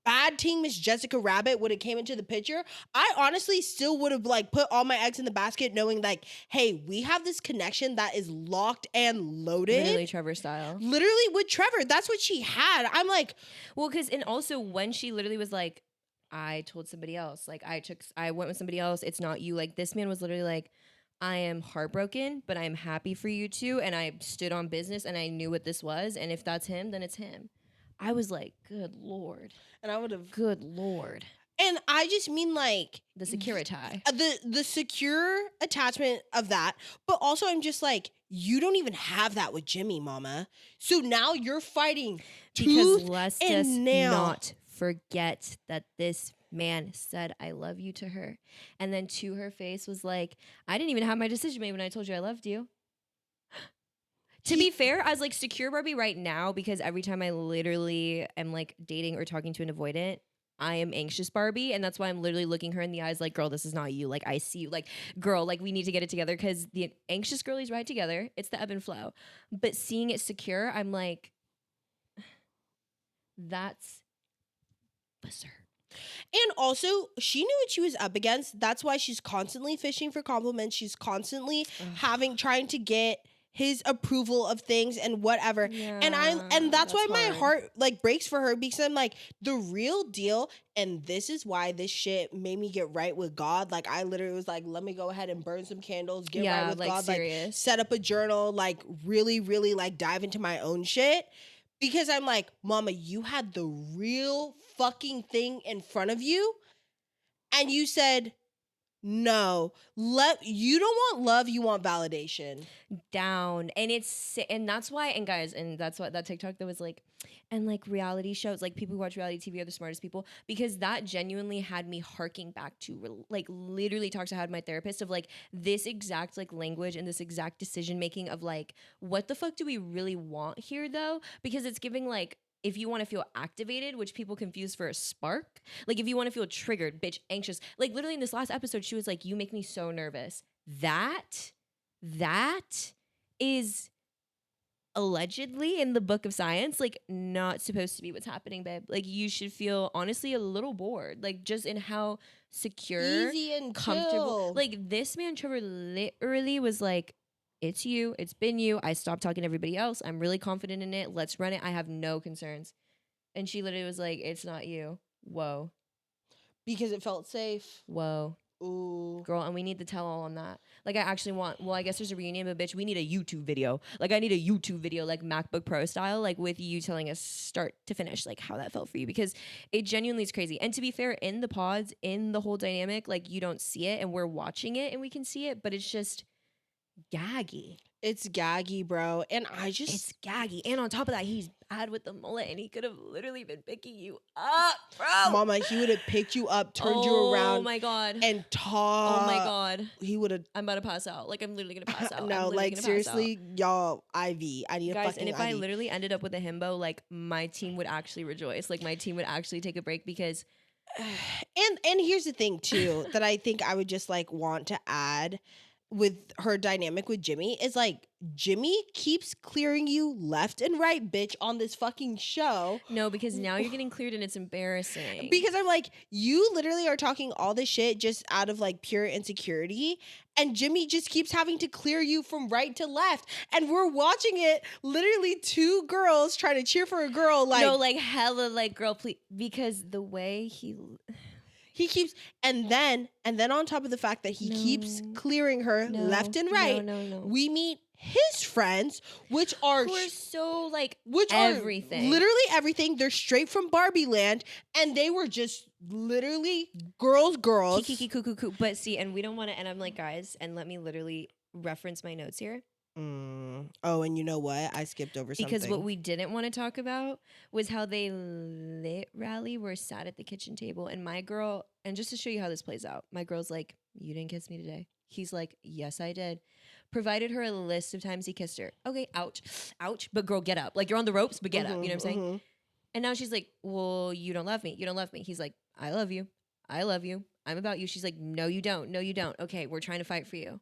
bad team Miss Jessica Rabbit would have came into the picture, I honestly still would have like put all my eggs in the basket knowing like, hey, we have this connection that is locked and loaded. Literally Trevor style. Literally with Trevor. That's what she had. I'm like, well, because and also when she literally was like, I told somebody else, like I went with somebody else, it's not you. Like this man was literally like, I am heartbroken, but I'm happy for you too. And I stood on business and I knew what this was. And if that's him, then it's him. I was like, good Lord. And I would have, good Lord. And I just mean like the security, the secure attachment of that. But also I'm just like, you don't even have that with Jimmy, mama. So now you're fighting because let's just nail. Not forget that this man said I love you to her, and then to her face was like, I didn't even have my decision made when I told you I loved you. To be fair, I was like secure Barbie right now, because every time I literally am like dating or talking to an avoidant, I am anxious Barbie, and that's why I'm literally looking her in the eyes like, girl, this is not you. Like I see you. Like, girl, like we need to get it together, because the anxious girlies ride together. It's the ebb and flow. But seeing it secure, I'm like, that's berserk. And also, she knew what she was up against. That's why she's constantly fishing for compliments. She's constantly trying to get his approval of things and whatever. Yeah, and that's why my heart like breaks for her, because I'm like, the real deal, and this is why this shit made me get right with God. Like I literally was like, let me go ahead and burn some candles, get right with God, serious. Like set up a journal, like really, really like dive into my own shit. Because I'm like, mama, you had the real fucking thing in front of you. And you said, No. You don't want love, you want validation. Down. And that's why, and guys, and that's what that TikTok that was like, and like reality shows, like people who watch reality TV are the smartest people, because that genuinely had me harking back to like literally talks I had with my therapist of like this exact like language and this exact decision making of like, what the fuck do we really want here though? Because it's giving like, if you want to feel activated, which people confuse for a spark, like if you want to feel triggered, bitch, anxious, like literally in this last episode, she was like, you make me so nervous. That is allegedly in the book of science, like not supposed to be what's happening, babe. Like you should feel honestly a little bored, like just in how secure, Easy and comfortable. chill. Like this man, Trevor, literally was like, it's you, it's been you. I stopped talking to everybody else. I'm really confident in it. Let's run it. I have no concerns. And she literally was like, it's not you. Whoa. Because it felt safe. Whoa. Ooh. Girl, and we need to tell all on that. Like, I actually want, well, I guess there's a reunion, but bitch, we need a YouTube video. Like, I need a YouTube video, like MacBook Pro style, like with you telling us start to finish, like how that felt for you, because it genuinely is crazy. And to be fair, in the pods, in the whole dynamic, like you don't see it and we're watching it and we can see it, but it's just gaggy. It's gaggy, bro. And It's gaggy. And on top of that, he's bad with the mullet and he could have literally been picking you up, bro. Mama, he would have picked you up, turned you around. Oh my God. And taught. Oh my God. He would have. I'm about to pass out. Like, I'm literally going to pass out. No, like seriously, y'all, IV. I need a guys, fucking and if IV. I literally ended up with a himbo, like my team would actually rejoice. Like my team would actually take a break because And here's the thing too that I think I would just like want to add with her dynamic with Jimmy is like Jimmy keeps clearing you left and right, bitch, on this fucking show. no, because now you're getting cleared and it's embarrassing. Because I'm like, you literally are talking all this shit just out of like pure insecurity. And Jimmy just keeps having to clear you from right to left. And we're watching it, literally two girls trying to cheer for a girl. Like, no, like hella, like girl, please, because the way he keeps, and then on top of the fact that he keeps clearing her left and right, we meet his friends, which are who are so like everything, are literally everything. They're straight from Barbie land, and they were just literally girls. Kiki cuckoo. But see, and we don't want to. And I'm like, guys, and let me literally reference my notes here. Oh, and you know what? I skipped over something. Because what we didn't want to talk about was how they literally were sat at the kitchen table. And my girl, and just to show you how this plays out, my girl's like, you didn't kiss me today. He's like, yes, I did. Provided her a list of times he kissed her. Okay, ouch. But girl, get up. Like you're on the ropes, but get up. You know what I'm saying? And now she's like, well, you don't love me. You don't love me. He's like, I love you. I love you. I'm about you. She's like, no, you don't. No, you don't. Okay, we're trying to fight for you.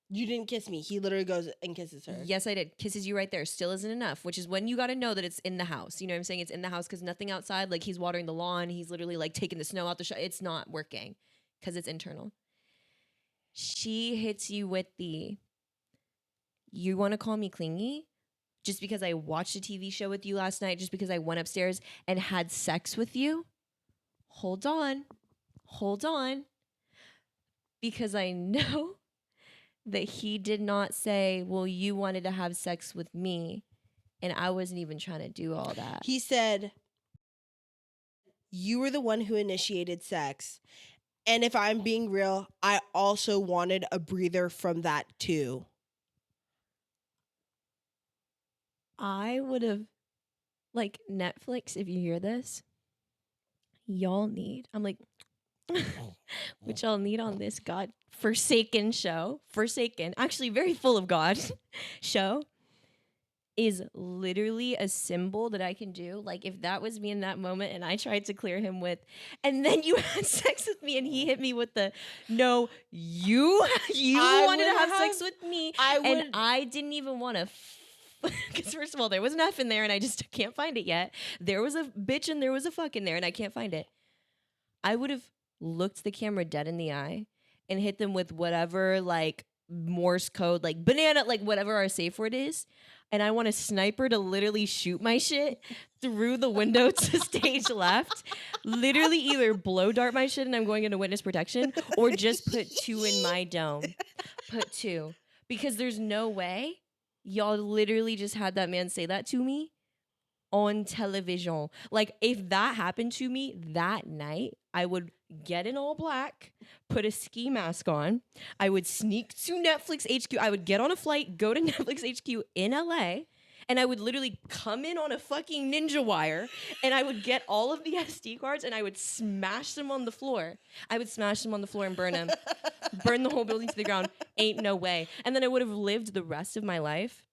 You didn't kiss me. He literally goes and kisses her. Yes, I did. Kisses you right there. Still isn't enough, which is when you got to know that it's in the house. You know what I'm saying? It's in the house because nothing outside. Like he's watering the lawn. He's literally like taking the snow out the it's not working because it's internal. She hits you with you want to call me clingy? Just because I watched a TV show with you last night, just because I went upstairs and had sex with you? Hold on. Because I know that he did not say, well, you wanted to have sex with me, and I wasn't even trying to do all that. He said, you were the one who initiated sex. And if I'm being real, I also wanted a breather from that too. I would have, like, Netflix, if you hear this, y'all need, I'm like, which y'all need on this God forsaken show, actually very full of God show, is literally a symbol that I can do. Like if that was me in that moment and I tried to clear him with, and then you had sex with me and he hit me with the, no, you wanted to have sex with me. And I didn't even want to, because first of all, there was an F in there and I just can't find it yet. There was a bitch and there was a fuck in there and I can't find it. I would have looked the camera dead in the eye and hit them with whatever like Morse code, like banana, like whatever our safe word is. And I want a sniper to literally shoot my shit through the window to stage left. Literally either blow dart my shit and I'm going into witness protection or just put 2 in my dome. Put 2. Because there's no way y'all literally just had that man say that to me on television. Like if that happened to me that night, I would get in all black, put a ski mask on. I would sneak to Netflix HQ. I would get on a flight, go to Netflix HQ in LA, and I would literally come in on a fucking ninja wire, and I would get all of the SD cards and I would smash them on the floor. I would smash them on the floor and burn them. Burn the whole building to the ground. Ain't no way. And then I would have lived the rest of my life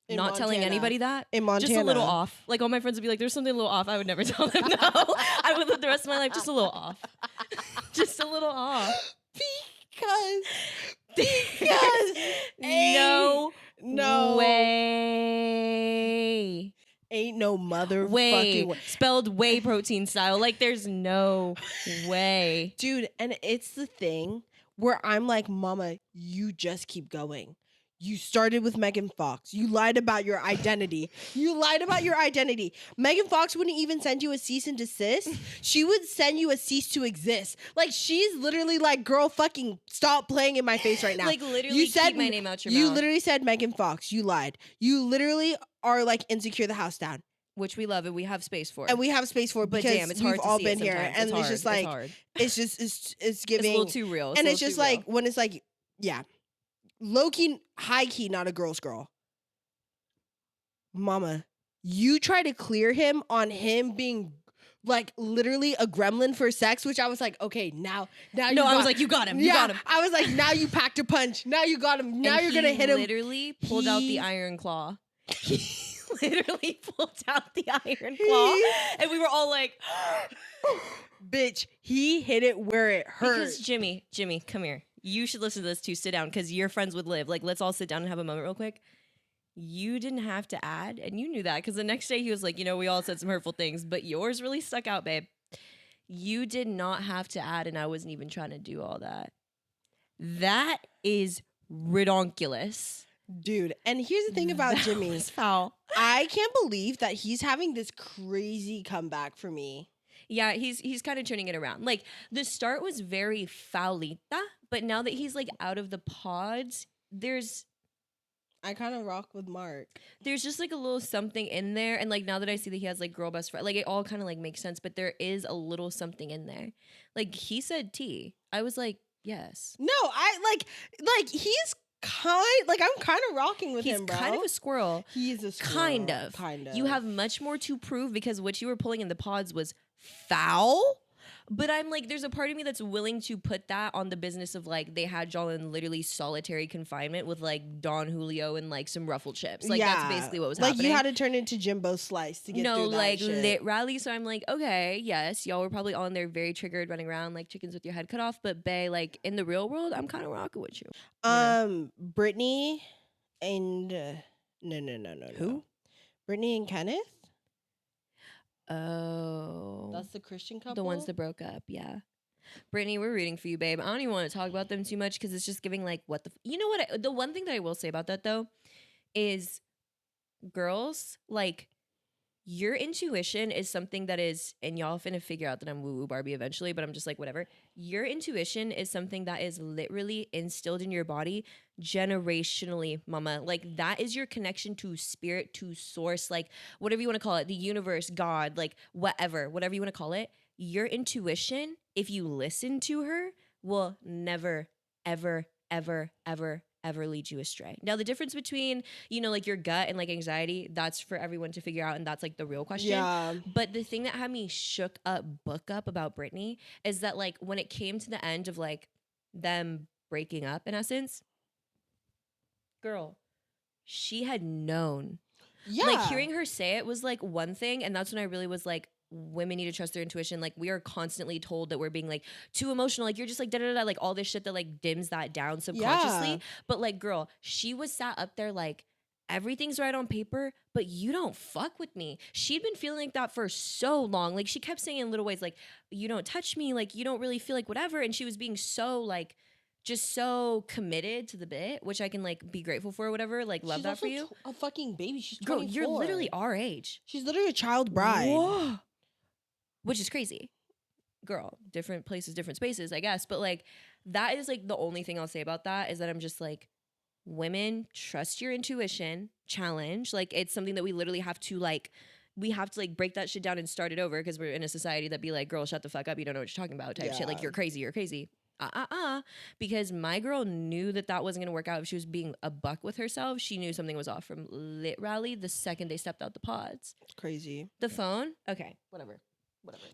In not telling Montana. anybody that. In Montana. Just a little off. Like all my friends would be like, there's something a little off. I would never tell them no. I would live the rest of my life just a little off. Just a little off. Because no way. Ain't no motherfucking Way. way. Spelled whey protein style. Like there's no way. Dude, and it's the thing where I'm like, Mama, you just keep going. You started with Megan Fox. You lied about your identity. Megan Fox wouldn't even send you a cease and desist. She would send you a cease to exist. Like, she's literally like, girl, fucking stop playing in my face right now. Like literally You said keep my name out your You mouth. literally said Megan Fox. You lied. You literally are like insecure the house down. Which we love and we have space for. And we have space for it but because damn, it's we've hard to all see been it here. sometimes. And it's hard. just like, hard. it's just, it's It's giving. a little too real. And it's a little just too like, real. when it's like, yeah, low key, high key, not a girl's girl. Mama, you try to clear him on him being like literally a gremlin for sex, which I was like, okay, now No, you I was got- like, you got him. You yeah, got him. I was like, now you packed a punch. Now you got him. Now And you're gonna hit him. Literally pulled out the He- iron claw. He literally pulled out the iron claw, and we were all like, Bitch, he hit it where it hurt. because Jimmy, come here. You should listen to this too. Sit down, because your friends would live. Like, let's all sit down and have a moment real quick. You didn't have to add, and you knew that, because the next day he was like, we all said some hurtful things, but yours really stuck out, babe. You did not have to add, and I wasn't even trying to do all that. That is redonkulous. Dude, and here's the thing about That Jimmy. was foul. I can't believe that he's having this crazy comeback for me. Yeah, he's kind of turning it around. Like the start was very faulita, but now that he's like out of the pods, there's I kind of rock with Mark. just like a little something in there. And like now that I see that he has like girl best friend, like it all kind of like makes sense, but there is a little something in there. Like he said T. I was like, yes. No, I like he's I'm kind of rocking with He's him, bro. kind of a squirrel. He's a squirrel, Kind of. kind of. You have much more to prove because what you were pulling in the pods was foul. But I'm like, there's a part of me that's willing to put that on the business of like they had y'all in literally solitary confinement with like Don Julio and like some ruffled chips. Like that's basically what was like happening. you had to turn into Jimbo Slice to get through that like shit. lit rally. So I'm like, okay, yes, y'all were probably all in there very triggered, running around like chickens with your head cut off. But bae, like in the real world, I'm kind of rocking with you. Brittany and no. Who? Brittany and Kenneth? Oh, That's the Christian couple. the ones that broke up. Yeah. Brittany, we're rooting for you, babe. I don't even want to talk about them too much because it's just giving like what the. You know what? The one thing that I will say about that though is girls, like your intuition is something that is, and y'all finna figure out that I'm woo woo Barbie eventually, but I'm just like, whatever. Your intuition is something that is literally instilled in your body generationally, mama. Like that is your connection to spirit, to source, like whatever you want to call it, the universe, God, like whatever you want to call it. Your intuition, if you listen to her, will never, ever, ever, ever, ever lead you astray. Now, the difference between, like your gut and like anxiety, that's for everyone to figure out. And that's like the real question. Yeah. But the thing that had me shook up, book up about Brittany is that like when it came to the end of like them breaking up in essence, girl, she had known. Yeah. Like hearing her say it was like one thing. And that's when I really was like, women need to trust their intuition. Like we are constantly told that we're being like too emotional. Like you're just like da da da, like all this shit that like dims that down subconsciously. Yeah. But like, girl, she was sat up there like everything's right on paper, but you don't fuck with me. She'd been feeling like that for so long. Like she kept saying in little ways, like you don't touch me, like you don't really feel like whatever. And she was being so like just so committed to the bit, which I can like be grateful for or whatever. Like love She's that for also you. A fucking baby. She's Girl, 24. you're literally our age. She's literally a child bride. Whoa. Which is crazy. Girl, different places, different spaces, I guess. But like that is like the only thing I'll say about that is that I'm just like, women, trust your intuition, challenge. Like it's something that we literally have to like we have to like break that shit down and start it over because we're in a society that be like, girl, shut the fuck up. You don't know what you're talking about type shit. Like, Yeah. you're crazy. You're crazy. Because my girl knew that wasn't going to work out. If she was being a buck with herself, she knew something was off from literally the second they stepped out the pods. Crazy. The phone? Okay, whatever.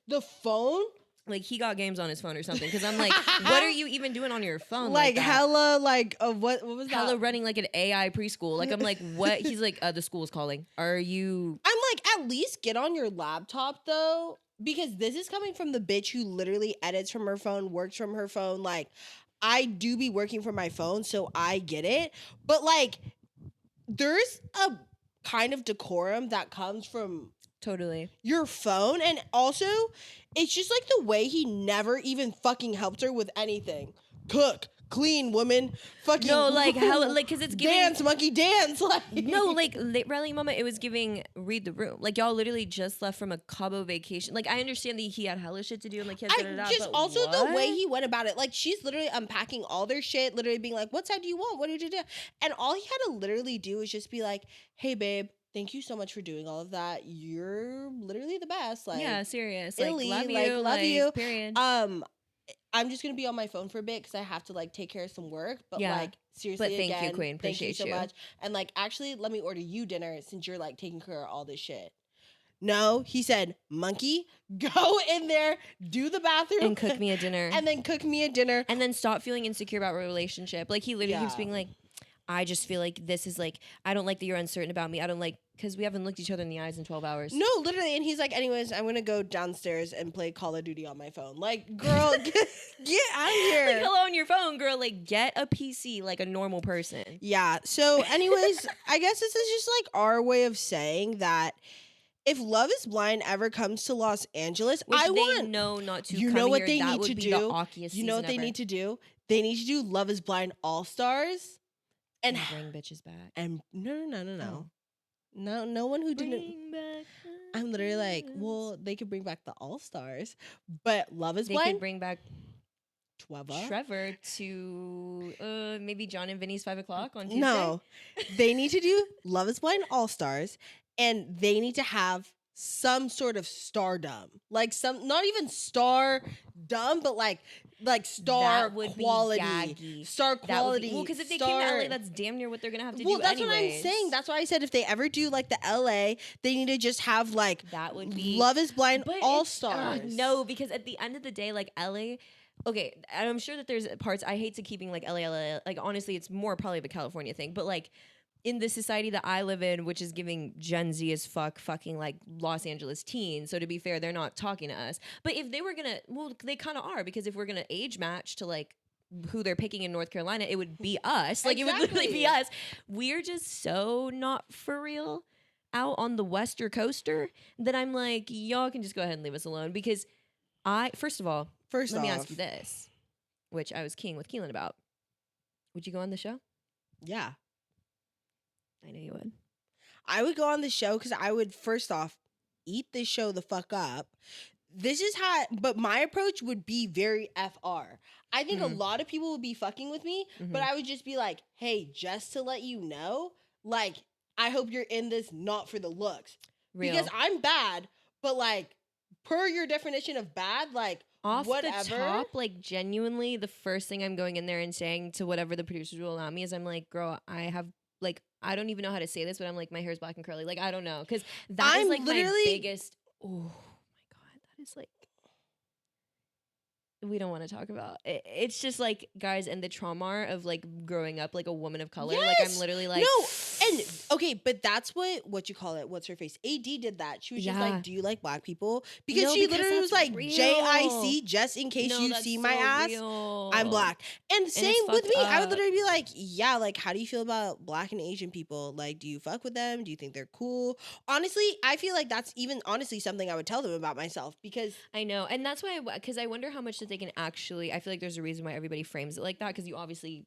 The phone? Like, he got games on his phone or something. Because I'm like, what are you even doing on your phone? Like that? hella, like, what was that? Hella running like an AI preschool. Like, I'm like, what? He's like, the school is calling. Are you? I'm like, at least get on your laptop though, because this is coming from the bitch who literally edits from her phone, works from her phone. Like, I do be working from my phone, so I get it. But like, there's a kind of decorum that comes from Totally. your phone, and also, it's just like the way he never even fucking helped her with anything. Cook, clean, woman, fucking No, like, hella, like, because it's giving. dance, monkey, dance. Like, No, like, literally, mama, it was giving read the room. Like, y'all literally just left from a Cabo vacation. Like, I understand that he had hella shit to do and like, he had I just but also the way what? he went about it. Like, she's literally unpacking all their shit, literally being like, "What side do you want? What did you do?" And all he had to literally do was just be like, "Hey, babe, thank you so much for doing all of that. You're literally the best." Like, Yeah, serious. Like, Illy, love you. like, love you. Period. I'm just gonna be on my phone for a bit because I have to like take care of some work. But Yeah. like, seriously, But thank you, again, queen. thank you Appreciate so you. much. And like, actually, let me order you dinner since you're like taking care of all this shit. No, he said, "Monkey, go in there, do the bathroom, And cook me a dinner. and then cook me a dinner." And then stop feeling insecure about our relationship. Like, he literally keeps Yeah. being like, I just feel like this is like, I don't like that you're uncertain about me. I don't like, because we haven't looked each other in the eyes in 12 hours. No, literally, and he's like, "Anyways, I'm gonna go downstairs and play Call of Duty on my phone." Like, girl, get out of here. Like, hello on your phone, girl. Like, get a PC like a normal person. Yeah. So, anyways, I guess this is just like our way of saying that if Love Is Blind ever comes to Los Angeles, Which I they want. know not to. You come know what here. they that need would to be do? The awkiest You know what they need to do? They need to do Love Is Blind All Stars, and bring bitches back. and no, Oh. no one who didn't. Bring back I'm literally like, us. well, they could bring back the All Stars, but Love Is They Blind. could bring back Trevor. Trevor to maybe John and Vinny's 5 o'clock on Tuesday. No, they need to do Love Is Blind All Stars, and they need to have some sort of stardom, like some not even star dumb, but like star That would be quality, gaggy. star That would quality. be, well, because if they came to LA, that's damn near what they're gonna have to do. that's what I'm anyways. saying. That's why I said if they ever do like the LA, they need to just have like That would be Love Is Blind But All it's- Stars. no, because at the end of the day, like LA. Okay, and I'm sure that there's parts I hate to keeping like LA. Like, honestly, it's more probably of a California thing. But like in the society that I live in, which is giving Gen Z as fucking like Los Angeles teens. So to be fair, they're not talking to us. But if they were gonna, well, they kind of are, because if we're gonna age match to like who they're picking in North Carolina, it would be us. Like, it would literally be us. We're just so not for real out on the Western coaster that I'm like, y'all can just go ahead and leave us alone. Because first of all, let me ask you this, which I was keying with Keelan about. Would you go on the show? Yeah, I know you would. I would go on the show because I would first off eat this show the fuck up. This is how, but my approach would be very FR. I think a lot of people would be fucking with me, but I would just be like, "Hey, just to let you know, like, I hope you're in this not for the looks, Real. because I'm bad, but like, per your definition of bad, like, Off whatever." the top, like, genuinely, the first thing I'm going in there and saying to whatever the producers will allow me is, I'm like, girl, I have, like, I don't even know how to say this, but I'm like, my hair's black and curly. Like, I don't know. Because that is I'm like my literally- biggest, oh my God, that is like, we don't want to talk about it. It's just like, guys, and the trauma of like growing up like a woman of color. Like, I'm Yes! literally like, No, and okay, but that's what you call it. What's her face? AD did that. She was just Yeah. like, "Do you like black people?" Because No, she because literally was that's like, real. "JIC, just in case no, you that's see my so ass, real. I'm black." And it's same with me. fucked I would up. literally be like, "Yeah, like, how do you feel about black and Asian people? Like, do you fuck with them? Do you think they're cool?" Honestly, I feel like that's even honestly something I would tell them about myself, because I know, and that's why, because I wonder how much that they can actually. I feel like there's a reason why everybody frames it like that, because you obviously,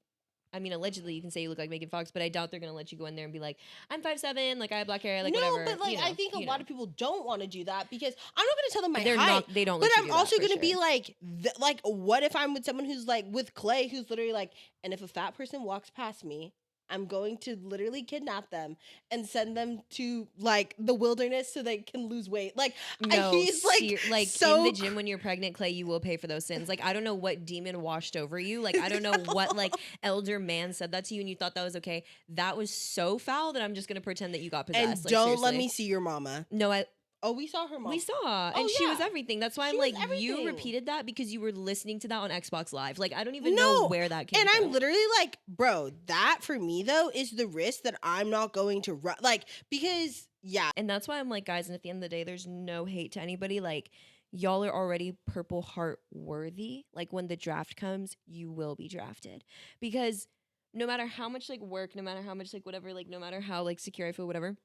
I mean, allegedly you can say you look like Megan Fox, but I doubt they're gonna let you go in there and be like, I'm 5'7", like I have black hair, like no, whatever. but like, you know, I think a you lot know. of people don't want to do that, because I'm not going to tell them my They're height. not. They don't. But let you I'm do that, also for gonna be sure. like, like, what if I'm with someone who's like with Clay, who's literally like, and if a fat person walks past me, I'm going to literally kidnap them and send them to like the wilderness so they can lose weight. Like No, he's like like so in the gym when you're pregnant, Clay, you will pay for those sins. Like I don't know what demon washed over you. Like I don't know what like elder man said that to you and you thought that was okay. That was so foul that I'm just gonna pretend that you got and possessed. Like don't let seriously. me see your mama. No, Oh, we saw her mom. we saw, Oh, and she was yeah. everything. That's why She I'm was like, you everything. repeated that because you were listening to that on Xbox Live. Like I don't even know No, where that came and from. I'm literally like, bro, that for me though is the risk that I'm not going to run. Like because yeah, And that's why I'm like, guys, and at the end of the day, there's no hate to anybody. Like, y'all are already Purple Heart worthy. Like, when the draft comes, you will be drafted. Because no matter how much like work, no matter how much like whatever, like no matter how like secure I feel, whatever,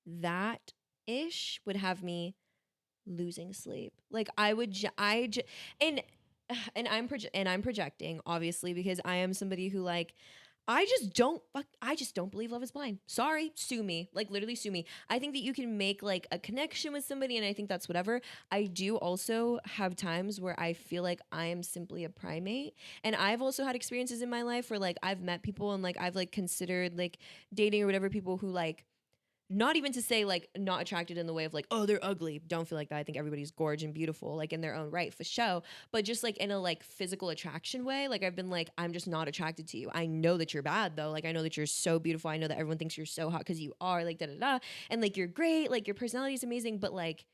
that ish would have me losing sleep. Like I would, and and I'm projecting obviously because I am somebody who like I just don't believe love is blind. Sorry, sue me. Like literally sue me. I think that you can make like a connection with somebody and I think that's whatever. I do also have times where I feel like I am simply a primate. And I've also had experiences in my life where like I've met people and like I've like considered like dating or whatever people who like not even to say like not attracted in the way of like, oh, they're ugly. Don't feel like that. I think everybody's gorgeous and beautiful, like in their own right for show. But just like in a like physical attraction way, like I've been like, I'm just not attracted to you. I know that you're bad though. Like I know that you're so beautiful. I know that everyone thinks you're so hot because you are, like da da da. And like you're great, like your personality is amazing, but like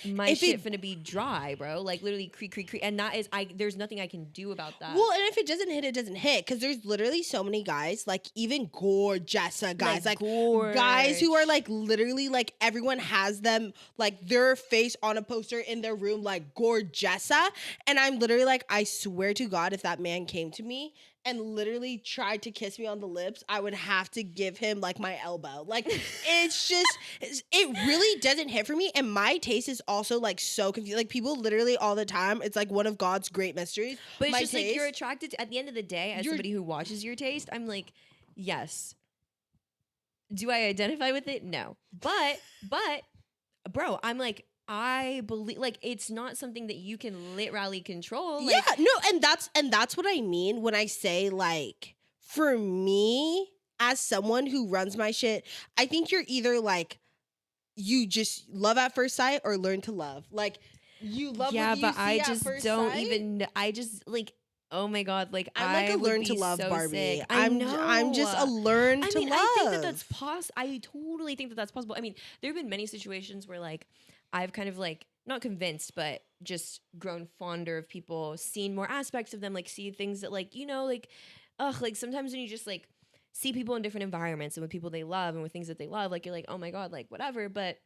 my if shit it finna be dry, bro. Like literally creak, creak, creak. And that is there's nothing I can do about that. well, and if it doesn't hit, it doesn't hit. Because there's literally so many guys, like even gorgeous guys, like guys who are like literally like everyone has them like their face on a poster in their room, like gorgeessa. And I'm literally like, I swear to God, if that man came to me and literally tried to kiss me on the lips, I would have to give him like my elbow. Like it's just, it really doesn't hit for me. And my taste is also like so confused. Like people literally all the time, it's like one of God's great mysteries. But it's My just like you're taste- attracted to, at the end of the day, as You're- somebody who watches your taste, I'm like, yes. Do I identify with it? No. But bro, I'm like, I believe like it's not something that you can literally control. Like, yeah, no, and that's what I mean when I say like for me as someone who runs my shit, I think you're either like you just love at first sight or learn to love. Like you love yeah, what you but see I at just first don't sight. even I just like oh my god, like I'm like a I would learn to be love so Barbie. sick. I know. I'm just a learn I to mean, love. I think that that's possible. I totally think that that's possible. I mean, there have been many situations where like I've kind of like not convinced, but just grown fonder of people, seen more aspects of them, like see things that like like ugh, like sometimes when you just like see people in different environments and with people they love and with things that they love, like you're like, oh my god, like whatever. But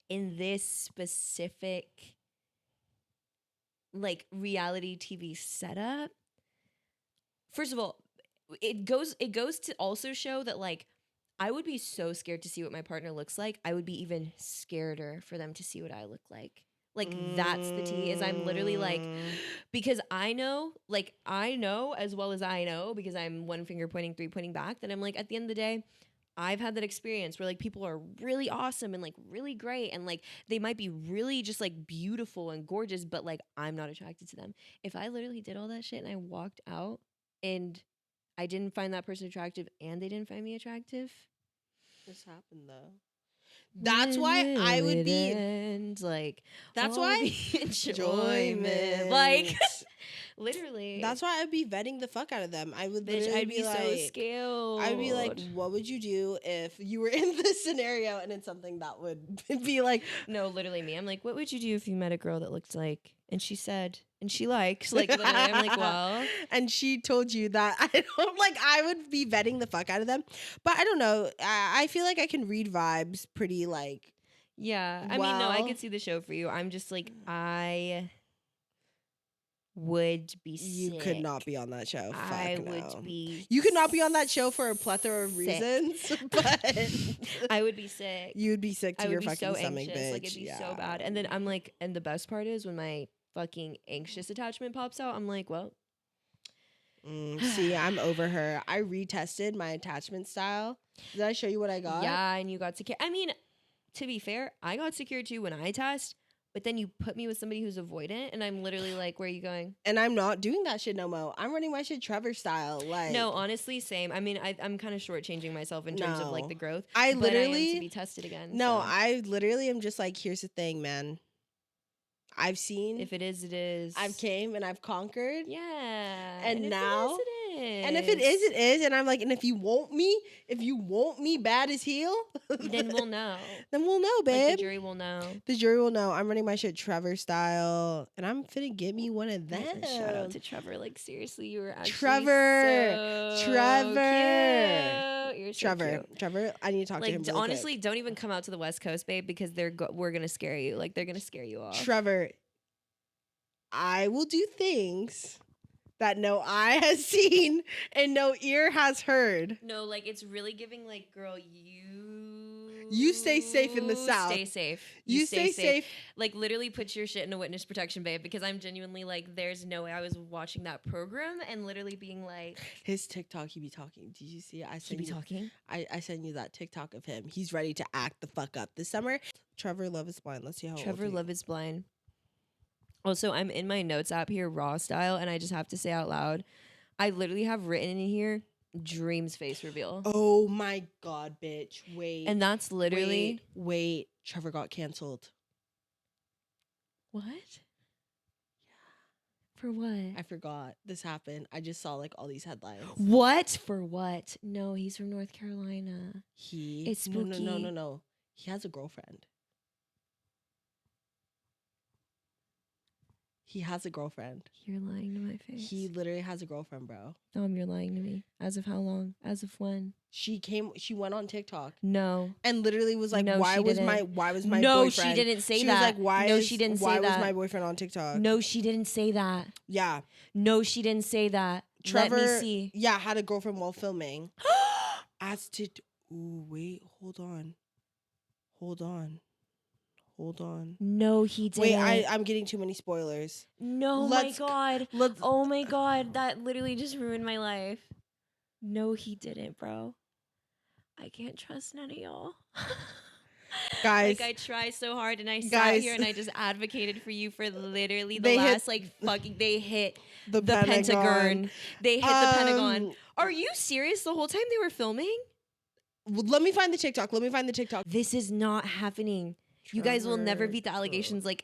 in this specific like reality TV setup, first of all, it goes to also show that like I would be so scared to see what my partner looks like. I would be even scareder for them to see what I look like. Like that's the tea is I'm literally like because I know as well as I know because I'm one finger pointing, three pointing back that I'm like at the end of the day I've had that experience where like people are really awesome and like really great and like they might be really just like beautiful and gorgeous but like I'm not attracted to them. If I literally did all that shit and I walked out and I didn't find that person attractive and they didn't find me attractive. This happened though. That's why I would be. And like That's all why the enjoyment. Like literally. That's why I'd be vetting the fuck out of them. I would bitch, literally I'd be so like, scared. I'd be like, what would you do if you were in this scenario and it's something that would be like, no, literally me. I'm like, what would you do if you met a girl that looked like, and she said, and she likes, like, literally, I'm like, well, and she told you that I don't like, I would be vetting the fuck out of them. But I don't know. I feel like I can read vibes pretty like, yeah. I mean, no, I well. could see the show for you. I'm just like, I would be sick. You could not be on that show. I Fuck no. would be. You could not be on that show for a plethora of sick. reasons, but I would be sick. you would be sick to I would your be fucking so stomach, anxious. bitch. Like it'd be so bad. And then I'm like, and the best part is when my fucking anxious attachment pops out. I'm like, well, see, I'm over her. I retested my attachment style. Did I show you what I got? yeah, and you got secure. I mean, to be fair, I got secure too when I test, But then you put me with somebody who's avoidant, and I'm literally like, where are you going? And I'm not doing that shit no more. I'm running my shit Trevor style. Like, No, honestly, same. I mean, I'm kind of shortchanging myself in terms of like No. the growth. I but I am to literally- be tested again. no, so. I literally am just like, here's the thing, man. I've seen, If it is, it is. I've came and I've conquered. Yeah. And if now- it is, And if it is, it is. And I'm like, and if you want me bad as heel, then we'll know. then we'll know, Like babe. the jury will know. The jury will know. I'm running my shit Trevor style, and I'm finna get me one of them. Shout out to Trevor. Like seriously, you were actually Trevor. so Trevor. cute. You're so Trevor. cute. Trevor. I need to talk to him. Like Really honestly, quick. don't even come out to the West Coast, babe, because we're gonna scare you. Like they're gonna scare you off. Trevor. I will do things that no eye has seen and no ear has heard. No, like it's really giving like, girl, You stay safe in the South. Stay safe. You stay safe. Like literally put your shit into witness protection, babe, because I'm genuinely like, there's no way I was watching that program and literally being like, His TikTok, he be talking. Did you see it? I he sent be you, talking. I sent you that TikTok of him. He's ready to act the fuck up this summer. Trevor Love is Blind. Let's see how Trevor old he- Love is Blind. Also, I'm in my notes app here, raw style, and I just have to say out loud, I literally have written in here dreams face reveal. Oh my god, bitch. Wait. And that's literally Wait. Trevor got canceled. what? For what? I forgot this happened. I just saw like all these headlines. What? For what? No, he's from North Carolina. He It's No. spooky. He has a girlfriend. He has a girlfriend. You're lying to my face. He literally has a girlfriend, bro. You're lying to me. As of how long? As of when? She went on TikTok No. and literally was like, No, why she was didn't. my No, boyfriend? she didn't say She that. was like, why No, is- she didn't say why was that. my boyfriend on TikTok? No, she didn't say that. Yeah. No, she didn't say that. Trevor Let me see. Yeah, had a girlfriend while filming. As to ooh, wait, hold on. No, he didn't. Wait, I'm getting too many spoilers. No, Let's- my God. Let's Oh my God. That literally just ruined my life. No, he didn't, bro. I can't trust none of y'all. guys. Like I try so hard and I sat Guys. here and I just advocated for you for literally the They hit- last like fucking they hit the the Pentagon. They hit the Pentagon. Um, Are you serious? The whole time they were filming? Let me find the TikTok. This is not happening. You guys will never Trevor beat the allegations. Like,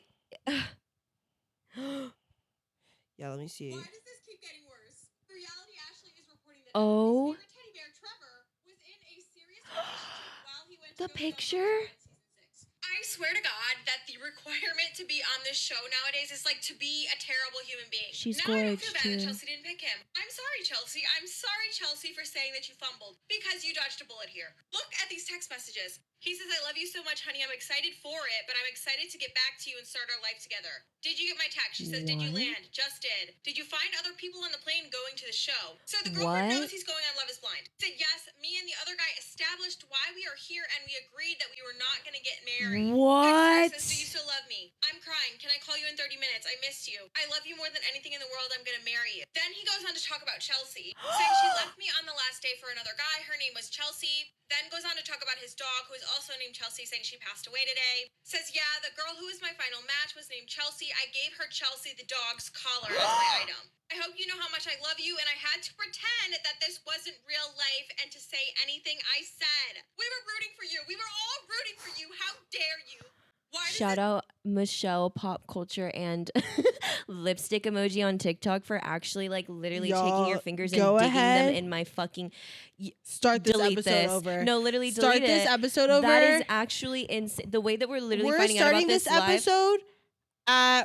Yeah, let me see. Why does this keep getting worse? The reality Ashley is reporting that Oh. Emily's favorite teddy bear, Trevor, was in a serious relationship while he went The to go see picture? Uncle Fred season 6. I swear to God that the requirement to be on this show nowadays is like to be a terrible human being. She's now I don't gorgeous, feel bad that too. Chelsea didn't pick him. I'm sorry, Chelsea. I'm sorry, Chelsea, for saying that you fumbled because you dodged a bullet here. Look at these text messages. He says, I love you so much, honey. I'm excited for it, but I'm excited to get back to you and start our life together. Did you get my text? She says, did you What? land? Just did. Did you find other people on the plane going to the show? So the girlfriend What? knows he's going on Love is Blind. Said, yes, me and the other guy established why we are here and we agreed that we were not going to get married. What? Text her, says, do you still love me? I'm crying. Can I call you in 30 minutes? I missed you. I love you more than anything in the world. I'm going to marry you. Then he goes on to talk about Chelsea, saying she left me on the last day for another guy. Her name was Chelsea. Then goes on to talk about his dog, who is also named Chelsea, saying she passed away today. Says, yeah, the girl who was my final match was named Chelsea. I gave her Chelsea the dog's collar as my item. I hope you know how much I love you, and I had to pretend that this wasn't real life and to say anything I said. We were rooting for you. We were all rooting for you. How dare you? Why does Shout out Michelle Pop Culture and lipstick emoji on TikTok for actually like literally taking your Y'all, fingers and go digging ahead. them in my fucking Start this delete episode this. over. No, literally Start delete this it. episode over. That is actually insane. The way that we're literally We're finding out starting about this live. episode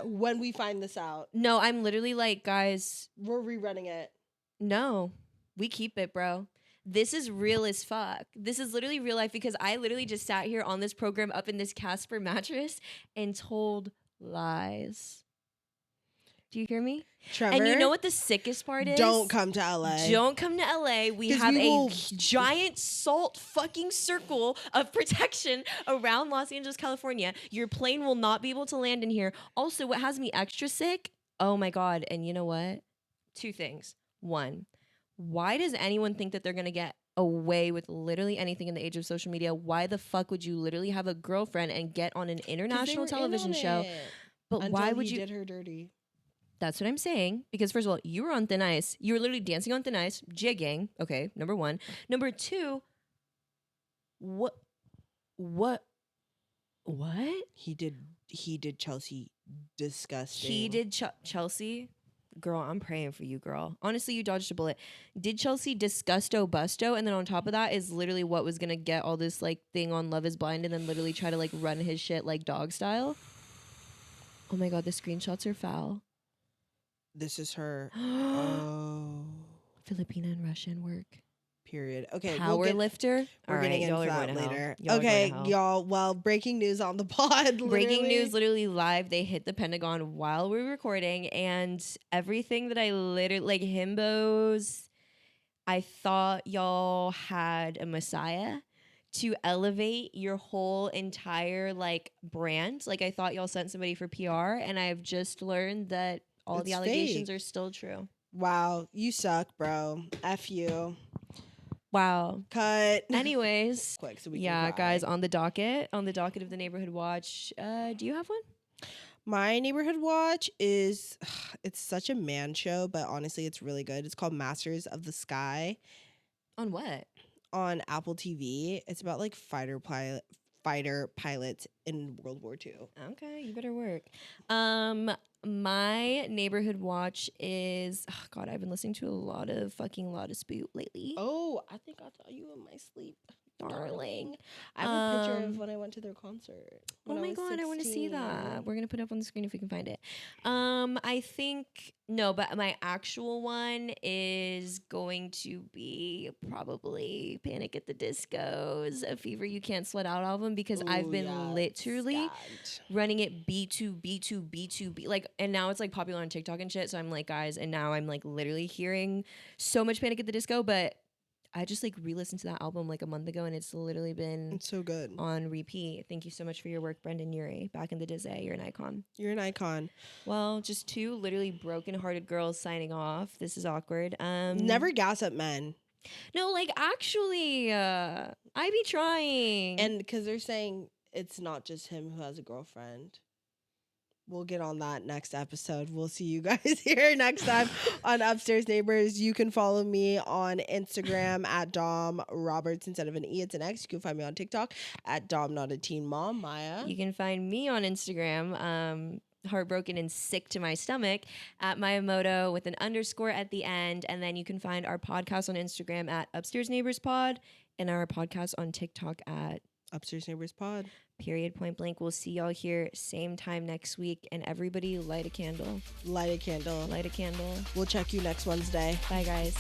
when we find this out. No, I'm literally like, guys, We're rerunning it. no, we keep it, bro. This is real as fuck. This is literally real life because I literally just sat here on this program up in this Casper mattress and told lies. Do you hear me? Trevor, And you know what the sickest part is? don't come to LA. Don't come to LA. We 'Cause have we a will- giant salt fucking circle of protection around Los Angeles, California. Your plane will not be able to land in here. Also, what has me extra sick? Oh my God. And you know what? Two things. One, why does anyone think that they're going to get away with literally anything in the age of social media. Why the fuck would you literally have a girlfriend and get on an 'Cause they international were in television on show? it But until why would he you? did her dirty. That's what I'm saying. Because first of all, you were on thin ice. You were literally dancing on thin ice, jigging. Okay, number one. Number two, what? What? What? He did Chelsea disgusting. He did Chelsea. Girl, I'm praying for you, girl. Honestly, you dodged a bullet. Did Chelsea disgusto busto? And then on top of that is literally what was gonna get all this like thing on Love is Blind and then literally try to like run his shit like dog style. Oh my god, the screenshots are foul. This is her. Oh, Filipina and Russian work. period. Okay, Power lifter. we're All getting right, into y'all are that going to hell. later. Y'all are going Okay, to hell. y'all. Well, breaking news on the pod. Breaking news, literally live. They hit the Pentagon while we were recording, and everything that I literally like Himbos. I thought y'all had a messiah to elevate your whole entire like brand. Like I thought y'all sent somebody for PR, and I've just learned that all the It's allegations fake. are still true. Wow, you suck, bro. F you. Wow. Cut. Anyways, Quick, so we yeah, can cry. guys, on the docket of the neighborhood watch. Do you have one? My neighborhood watch is it's such a man show, but honestly, it's really good. It's called Masters of the Sky On what? on Apple TV. It's about like fighter pilots in World War II. Okay, you better work. My neighborhood watch is God. I've been listening to a lot of Spoot lately. Oh, I think I saw you in my sleep, darling. I have a picture of Um, when I went to their concert. Oh when my was god, I want to see 16. that. We're gonna put it up on the screen if we can find it. I think no, but my actual one is going to be probably Panic at the Disco's A Fever You Can't Sweat Out album because I've Ooh, been yeah, literally stacked. running it B2 like, and now it's like popular on TikTok and shit. So I'm like, guys, and now I'm like literally hearing so much Panic at the Disco, but I just like re-listened to that album like a month ago and it's literally been It's so good. on repeat. Thank you so much for your work, Brendan Urie. Back in the day, you're an icon. You're an icon. Well, just two literally broken-hearted girls signing off. This is awkward. Never gas up men. No, like actually, I be trying. And because they're saying it's not just him who has a girlfriend. We'll get on that next episode. We'll see you guys here next time on Upstairs Neighbors. You can follow me on Instagram at Dom Roberts instead of an E, it's an X. You can find me on TikTok at Dom Not a Teen Mom. Maya. You can find me on Instagram, heartbroken and sick to my stomach, at Mayamoto with an underscore at the end. And then you can find our podcast on Instagram at Upstairs Neighbors Pod and our podcast on TikTok at Upstairs Neighbors Pod. Period, point blank. We'll see y'all here same time next week. And everybody light a candle. Light a candle. Light a candle. We'll check you next Wednesday. Bye, guys.